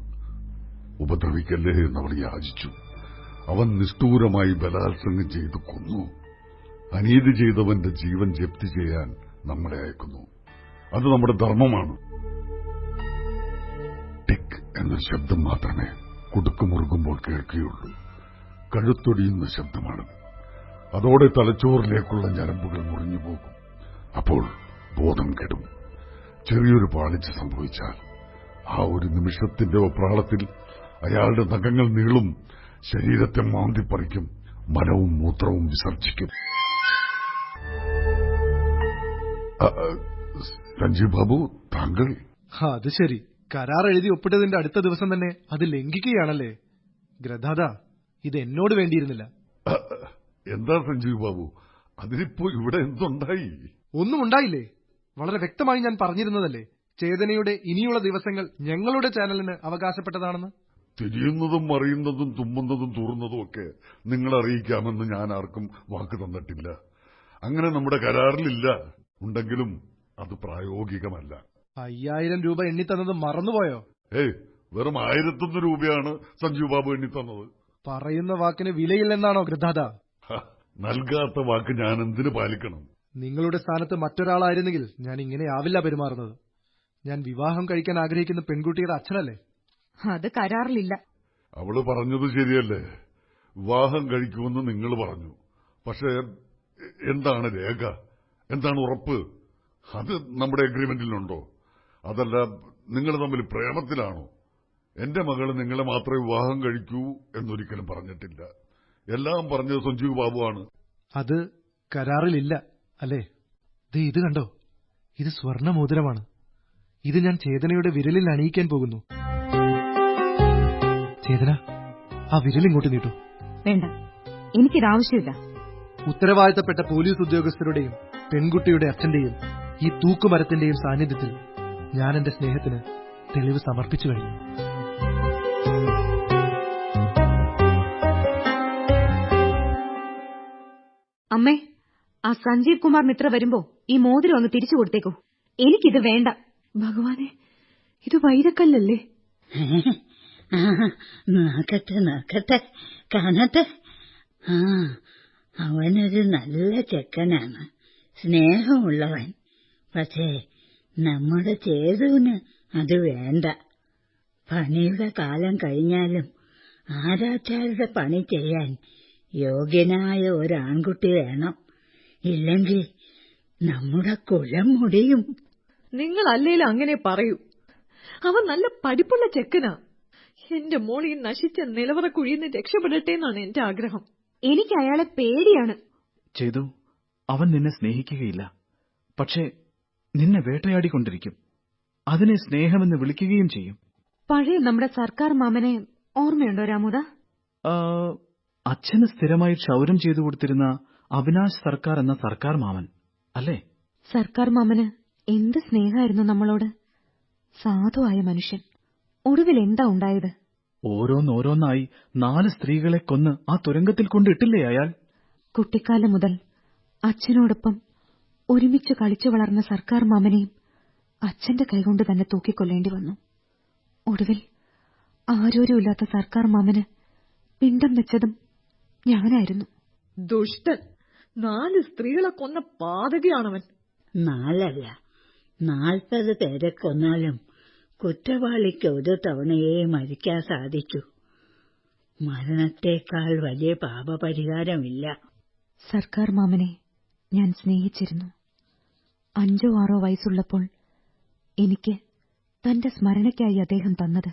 ഉപദ്രവിക്കല്ലേ എന്നവൾ യാചിച്ചു. അവൻ നിഷ്ഠൂരമായി ബലാത്സംഗം ചെയ്ത് കൊന്നു. അനീതി ചെയ്തവന്റെ ജീവൻ ജപ്തി ചെയ്യാൻ നമ്മളെ അയക്കുന്നു. അത് നമ്മുടെ ധർമ്മമാണ്. ടിക് എന്നൊരു ശബ്ദം മാത്രമേ കുടുക്കുമുറുകുമ്പോൾ കേൾക്കുകയുള്ളൂ. കഴുത്തൊടിയുന്ന ശബ്ദമാണ്. അതോടെ തലച്ചോറിലേക്കുള്ള ഞരമ്പുകൾ മുറിഞ്ഞുപോകും. അപ്പോൾ ബോധം കെടും. ചെറിയൊരു പാളിച്ച സംഭവിച്ചാൽ ആ ഒരു നിമിഷത്തിന്റെ വെപ്രാളത്തിൽ അയാളുടെ നഖങ്ങൾ നീളും. ശരീരത്തെ മാന്തിപ്പറിക്കും. മലവും മൂത്രവും വിസർജിക്കും. സഞ്ജീവ് ബാബു, താങ്കൾ? അത് ശരി, കരാർ എഴുതി ഒപ്പിട്ടതിന്റെ അടുത്ത ദിവസം തന്നെ അത് ലംഘിക്കുകയാണല്ലേ? ഗ്രഥാദ, ഇത് എന്നോട് വേണ്ടിയിരുന്നില്ല. എന്താ സഞ്ജീവ് ബാബു, അതിനിപ്പോ ഇവിടെ എന്തുണ്ടായി? ഒന്നും ഉണ്ടായില്ലേ? വളരെ വ്യക്തമായി ഞാൻ പറഞ്ഞിരുന്നതല്ലേ, ചേതനയുടെ ഇനിയുള്ള ദിവസങ്ങൾ ഞങ്ങളുടെ ചാനലിന് അവകാശപ്പെട്ടതാണെന്ന്. തിരിയുന്നതും മറിയുന്നതും തുമ്മുന്നതും തൂറുന്നതും ഒക്കെ നിങ്ങളെ അറിയിക്കാമെന്ന് ഞാൻ ആർക്കും വാക്ക് തന്നിട്ടില്ല. അങ്ങനെ നമ്മുടെ കരാറിലില്ല. ഉണ്ടെങ്കിലും അത് പ്രായോഗികമല്ല. 5000 രൂപ എണ്ണിത്തന്നത് മറന്നുപോയോ? വെറും 1001 രൂപയാണ് സഞ്ജീവ് ബാബു എണ്ണിത്തന്നത്. പറയുന്ന വാക്കിന് വിലയില്ലെന്നാണോ ഗ്രഥാദ? നൽകാത്ത വാക്ക് ഞാൻ എന്തിനു പാലിക്കണം? നിങ്ങളുടെ സ്ഥാനത്ത് മറ്റൊരാളായിരുന്നെങ്കിൽ ഞാൻ ഇങ്ങനെ ആവില്ല പെരുമാറുന്നത്. ഞാൻ വിവാഹം കഴിക്കാൻ ആഗ്രഹിക്കുന്ന പെൺകുട്ടിയുടെ അച്ഛനല്ലേ? അത് കരാറിലില്ല. അവള് പറഞ്ഞത് ശരിയല്ലേ? വിവാഹം കഴിക്കുമെന്ന് നിങ്ങൾ പറഞ്ഞു. പക്ഷേ എന്താണ് രേഖ? എന്താണ് ഉറപ്പ്? അത് നമ്മുടെ അഗ്രിമെന്റിലുണ്ടോ? അതല്ല, നിങ്ങൾ തമ്മിൽ പ്രേമത്തിലാണോ? എന്റെ മകള് നിങ്ങളെ മാത്രമേ വിവാഹം കഴിക്കൂ എന്നൊരിക്കലും പറഞ്ഞിട്ടില്ല. എല്ലാം പറഞ്ഞത് സഞ്ജീവ് ബാബുവാണ്. അത് കരാറിലില്ല അല്ലേ? ഇത് കണ്ടോ, ഇത് സ്വർണമോതിരമാണ്. ഇത് ഞാൻ ചേതനയുടെ വിരലിൽ അണിയിക്കാൻ പോകുന്നു. ചേതന, ആ വിരലിങ്ങോട്ട് നീട്ടു. വേണ്ട, എനിക്കിതാവശ്യമില്ല. ഉത്തരവാദിത്തപ്പെട്ട പോലീസ് ഉദ്യോഗസ്ഥരുടെയും പെൺകുട്ടിയുടെ അച്ഛന്റെയും ഈ തൂക്കുമരത്തിന്റെയും സാന്നിധ്യത്തിൽ ഞാൻ എന്റെ സ്നേഹത്തിന് തെളിവ് സമർപ്പിച്ചു കഴിഞ്ഞു. അമ്മേ, ആ സഞ്ജീവ് കുമാർ മിത്ര വരുമ്പോ ഈ മോതിരം ഒന്ന് തിരിച്ചു കൊടുത്തേക്കൂ. എനിക്കിത് വേണ്ട. ഭഗവാനെ, ഇത് വൈരക്കല്ലല്ലേ? നോക്കട്ടെ കാണട്ടെ. അവനൊരു നല്ല ചെക്കനാണ്, സ്നേഹമുള്ളവൻ. പക്ഷേ നമ്മുടെ ചേതുവിന് അത് വേണ്ട. പണിയുടെ കാലം കഴിഞ്ഞാലും ആരാച്ചാരുടെ പണി ചെയ്യാൻ യോഗ്യനായ ഒരാൺകുട്ടി വേണം. ഇല്ലെങ്കിൽ നമ്മുടെ കുലം മുടിയും. നിങ്ങൾ അല്ലേലും അങ്ങനെ പറയൂ. അവൻ നല്ല പഠിപ്പുള്ള ചെക്കനാ. എന്റെ മോൾ ഈ നശിച്ച നിലവറ കുഴിന്ന് രക്ഷപ്പെടട്ടെ എന്നാണ് എന്റെ ആഗ്രഹം. എനിക്ക് അയാളെ പേടിയാണ്. ചെയ്തു, അവൻ നിന്നെ സ്നേഹിക്കുകയില്ല. പക്ഷേ നിന്നെ വേട്ടയാടിക്കൊണ്ടിരിക്കും. അതിനെ സ്നേഹമെന്ന് വിളിക്കുകയും ചെയ്യും. പഴയ നമ്മുടെ സർക്കാർ മാമനെ ഓർമ്മയുണ്ടോ രാമുദ? അച്ഛന് സ്ഥിരമായി ക്ഷൗരം ചെയ്തു കൊടുത്തിരുന്ന അവിനാശ് സർക്കാർ എന്ന സർക്കാർ മാമൻ അല്ലേ? സർക്കാർ മാമന് എന്ത് സ്നേഹമായിരുന്നു നമ്മളോട്. സാധുവായ മനുഷ്യൻ. ഒടുവിൽ എന്താ ഉണ്ടായത്? ഓരോന്നോരോന്നായി 4 സ്ത്രീകളെ കൊന്ന് ആ തുരങ്കത്തിൽ കൊണ്ടിട്ടില്ലേ അയാൾ? കുട്ടിക്കാലം മുതൽ അച്ഛനോടൊപ്പം ഒരുമിച്ച് കളിച്ചു വളർന്ന സർക്കാർ മാമനെയും അച്ഛന്റെ കൈകൊണ്ട് തന്നെ തൂക്കിക്കൊല്ലേണ്ടി വന്നു. ഒടുവിൽ ആരോരുമില്ലാത്ത സർക്കാർ മാമന് പിണ്ടം വെച്ചതും ഞാനായിരുന്നു. ദുഷ്ടൻ. 4 സ്ത്രീകളെ കൊന്ന പാതകയാണവൻ. 4 അല്ല, 40 പേരെ കൊന്നാലും കുറ്റവാളിക്ക് ഒരു തവണയേ മരിക്കാൻ സാധിച്ചു. മരണത്തേക്കാൾ വലിയ പാപപരിഹാരമില്ല. സർക്കാർ മാമനെ ഞാൻ സ്നേഹിച്ചിരുന്നു. 5ഓ 6ഓ വയസ്സുള്ളപ്പോൾ എനിക്ക് തന്റെ സ്മരണയ്ക്കായി അദ്ദേഹം തന്നത്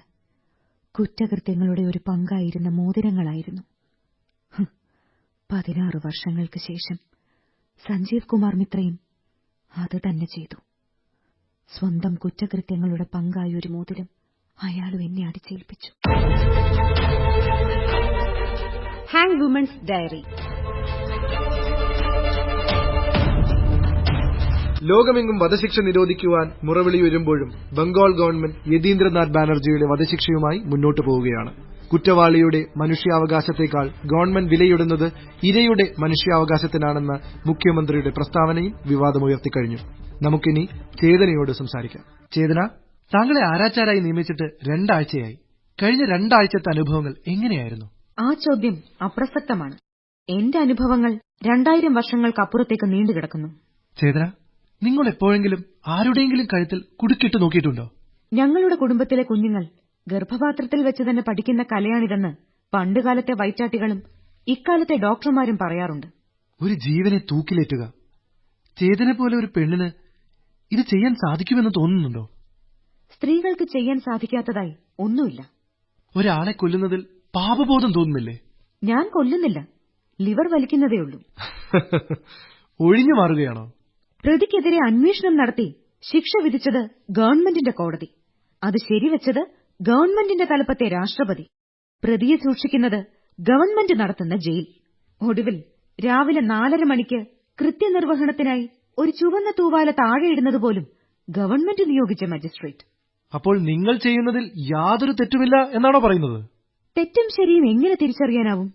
കുറ്റകൃത്യങ്ങളുടെ ഒരു പങ്കായിരുന്ന മോതിരങ്ങളായിരുന്നു. 16 വർഷങ്ങൾക്ക് ശേഷം സഞ്ജീവ് കുമാർ മിത്രയും അത് തന്നെ ചെയ്തു. സ്വന്തം കുറ്റകൃത്യങ്ങളുടെ പങ്കായ ഒരു മോതിരം അയാളും എന്നെ അടിച്ചേൽപ്പിച്ചു. Hang women's diary. ലോകമെങ്ങും വധശിക്ഷ നിരോധിക്കുവാൻ മുറവിളി വരുമ്പോഴും ബംഗാൾ ഗവൺമെന്റ് യതീന്ദ്രനാഥ് ബാനർജിയുടെ വധശിക്ഷയുമായി മുന്നോട്ടു പോവുകയാണ്. കുറ്റവാളിയുടെ മനുഷ്യാവകാശത്തേക്കാൾ ഗവൺമെന്റ് വിലയിടുന്നത് ഇരയുടെ മനുഷ്യാവകാശത്തിനാണെന്ന മുഖ്യമന്ത്രിയുടെ പ്രസ്താവനയും വിവാദമുയർത്തിക്കഴിഞ്ഞു. നമുക്കിനി ചേതനയോട് സംസാരിക്കാം. ചേതന, താങ്കളെ ആരാച്ചാരായി നിയമിച്ചിട്ട് 2 ആഴ്ചയായി. കഴിഞ്ഞ 2 ആഴ്ചത്തെ അനുഭവങ്ങൾ എങ്ങനെയായിരുന്നു? ആ ചോദ്യം അപ്രസക്തമാണ്. എന്റെ അനുഭവങ്ങൾ 2000 വർഷങ്ങൾക്കപ്പുറത്തേക്ക് നീണ്ടുകിടക്കുന്നു. ചേതന, നിങ്ങൾ എപ്പോഴെങ്കിലും ആരുടെയെങ്കിലും കഴുത്തിൽ കുടുക്കിട്ട് നോക്കിയിട്ടുണ്ടോ? ഞങ്ങളുടെ കുടുംബത്തിലെ കുഞ്ഞുങ്ങൾ ഗർഭപാത്രത്തിൽ വെച്ച് തന്നെ പഠിക്കുന്ന കലയാണിതെന്ന് പണ്ടുകാലത്തെ വൈറ്റാട്ടികളും ഇക്കാലത്തെ ഡോക്ടർമാരും പറയാറുണ്ട്. ഒരു ജീവനെ തൂക്കിലേറ്റുക. ചേതന പോലെ ഒരു പെണ്ണിന് ഇത് ചെയ്യാൻ സാധിക്കുമെന്ന് തോന്നുന്നുണ്ടോ? സ്ത്രീകൾക്ക് ചെയ്യാൻ സാധിക്കാത്തതായി ഒന്നുമില്ല. ഒരാളെ കൊല്ലുന്നതിൽ പാപബോധം തോന്നുന്നില്ലേ? ഞാൻ കൊല്ലുന്നില്ല, ലിവർ വലിക്കുന്നതേയുള്ളൂ. ഒഴിഞ്ഞു മാറുകയാണോ? പ്രതിക്കെതിരെ അന്വേഷണം നടത്തി ശിക്ഷ വിധിച്ചത് ഗവൺമെന്റിന്റെ കോടതി. അത് ശരിവെച്ചത് ഗവൺമെന്റിന്റെ തലപ്പത്തെ രാഷ്ട്രപതി. പ്രതിയെ സൂക്ഷിക്കുന്നത് ഗവൺമെന്റ് നടത്തുന്ന ജയിൽ. ഒടുവിൽ രാവിലെ 4:30 മണിക്ക് കൃത്യനിർവഹണത്തിനായി ഒരു ചുവന്ന തൂവാല താഴെയിടുന്നത് പോലും ഗവൺമെന്റ് നിയോഗിച്ച മജിസ്ട്രേറ്റ്. അപ്പോൾ നിങ്ങൾ ചെയ്യുന്നതിൽ യാതൊരു തെറ്റുമില്ല എന്നാണോ പറയുന്നത്? തെറ്റും ശരിയും എങ്ങനെ തിരിച്ചറിയാനാവും?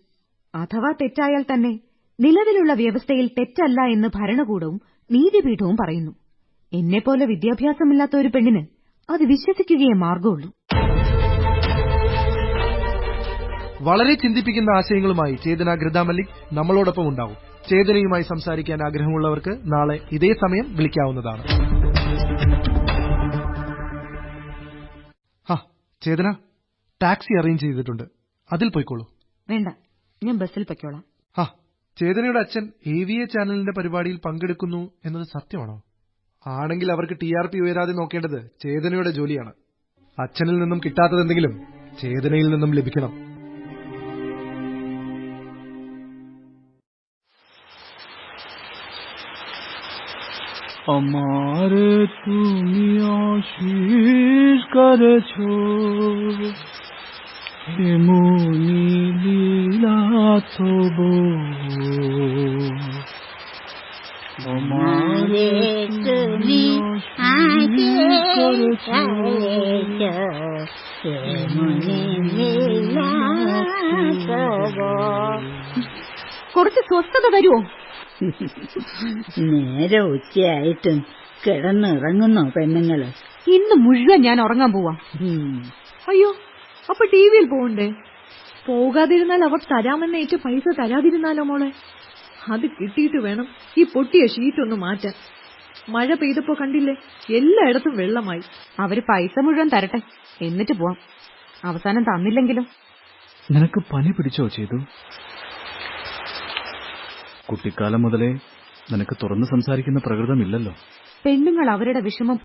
അഥവാ തെറ്റായാൽ തന്നെ നിലവിലുള്ള വ്യവസ്ഥയിൽ തെറ്റല്ല എന്ന് ഭരണകൂടവും നീതിപീഠവും പറയുന്നു. എന്നെപ്പോലെ വിദ്യാഭ്യാസമില്ലാത്ത ഒരു പെണ്ണിന് അത് വിശ്വസിക്കുകയേ മാർഗമുള്ളൂ. വളരെ ചിന്തിപ്പിക്കുന്ന ആശയങ്ങളുമായി ചേതന ഘൃതാമല്ലിക് നമ്മളോടൊപ്പം ഉണ്ടാവും. ചേതനയുമായി സംസാരിക്കാൻ ആഗ്രഹമുള്ളവർക്ക് നാളെ ഇതേ സമയം വിളിക്കാവുന്നതാണ്. ചേതന, ടാക്സി അറേഞ്ച് ചെയ്തിട്ടുണ്ട്, അതിൽ പോയിക്കോളൂ. വേണ്ട, ഞാൻ ബസ്സിൽ പൊയ്ക്കോളാം. ചേതനയുടെ അച്ഛൻ AVA ചാനലിന്റെ പരിപാടിയിൽ പങ്കെടുക്കുന്നു എന്നത് സത്യമാണോ? ആണെങ്കിൽ അവർക്ക് TRP ഉയരാതെ നോക്കേണ്ടത് ചേതനയുടെ ജോലിയാണ്. അച്ഛനിൽ നിന്നും കിട്ടാത്തതെന്തെങ്കിലും ചേതനയിൽ നിന്നും ലഭിക്കണം. আমারে তুমি আশীষ করেছো এমনি লীলা তবু আমারে তুমি আশীষ করেছো এমনি লীলা তবু. കുറച്ച് സ്വസ്ഥത തരുമോ? നേരെ ഉച്ചയായിട്ടും കിടന്നിറങ്ങുന്നോ പെണ്ണുങ്ങള്? ഇന്ന് മുഴുവൻ ഞാൻ ഉറങ്ങാൻ പോവാം. അയ്യോ, അപ്പൊ ടിവിയിൽ പോകണ്ടേ? പോകാതിരുന്നാൽ അവർ തരാമെന്നേറ്റ് പൈസ തരാതിരുന്നാലോ മോളെ? അത് കിട്ടിയിട്ട് വേണം ഈ പൊട്ടിയ ഷീറ്റൊന്ന് മാറ്റാൻ. മഴ പെയ്തപ്പോ കണ്ടില്ലേ, എല്ലായിടത്തും വെള്ളമായി. അവര് പൈസ മുഴുവൻ തരട്ടെ, എന്നിട്ട് പോവാം. അവസാനം തന്നില്ലെങ്കിലും. നിനക്ക് പനി പിടിച്ചോ ചെയ്തു? കുട്ടിക്കാലം മുതലേ നിനക്ക് തുറന്നു സംസാരിക്കുന്ന പ്രകൃതമില്ലല്ലോ. പെണ്ണുങ്ങൾ അവരുടെ വിഷമം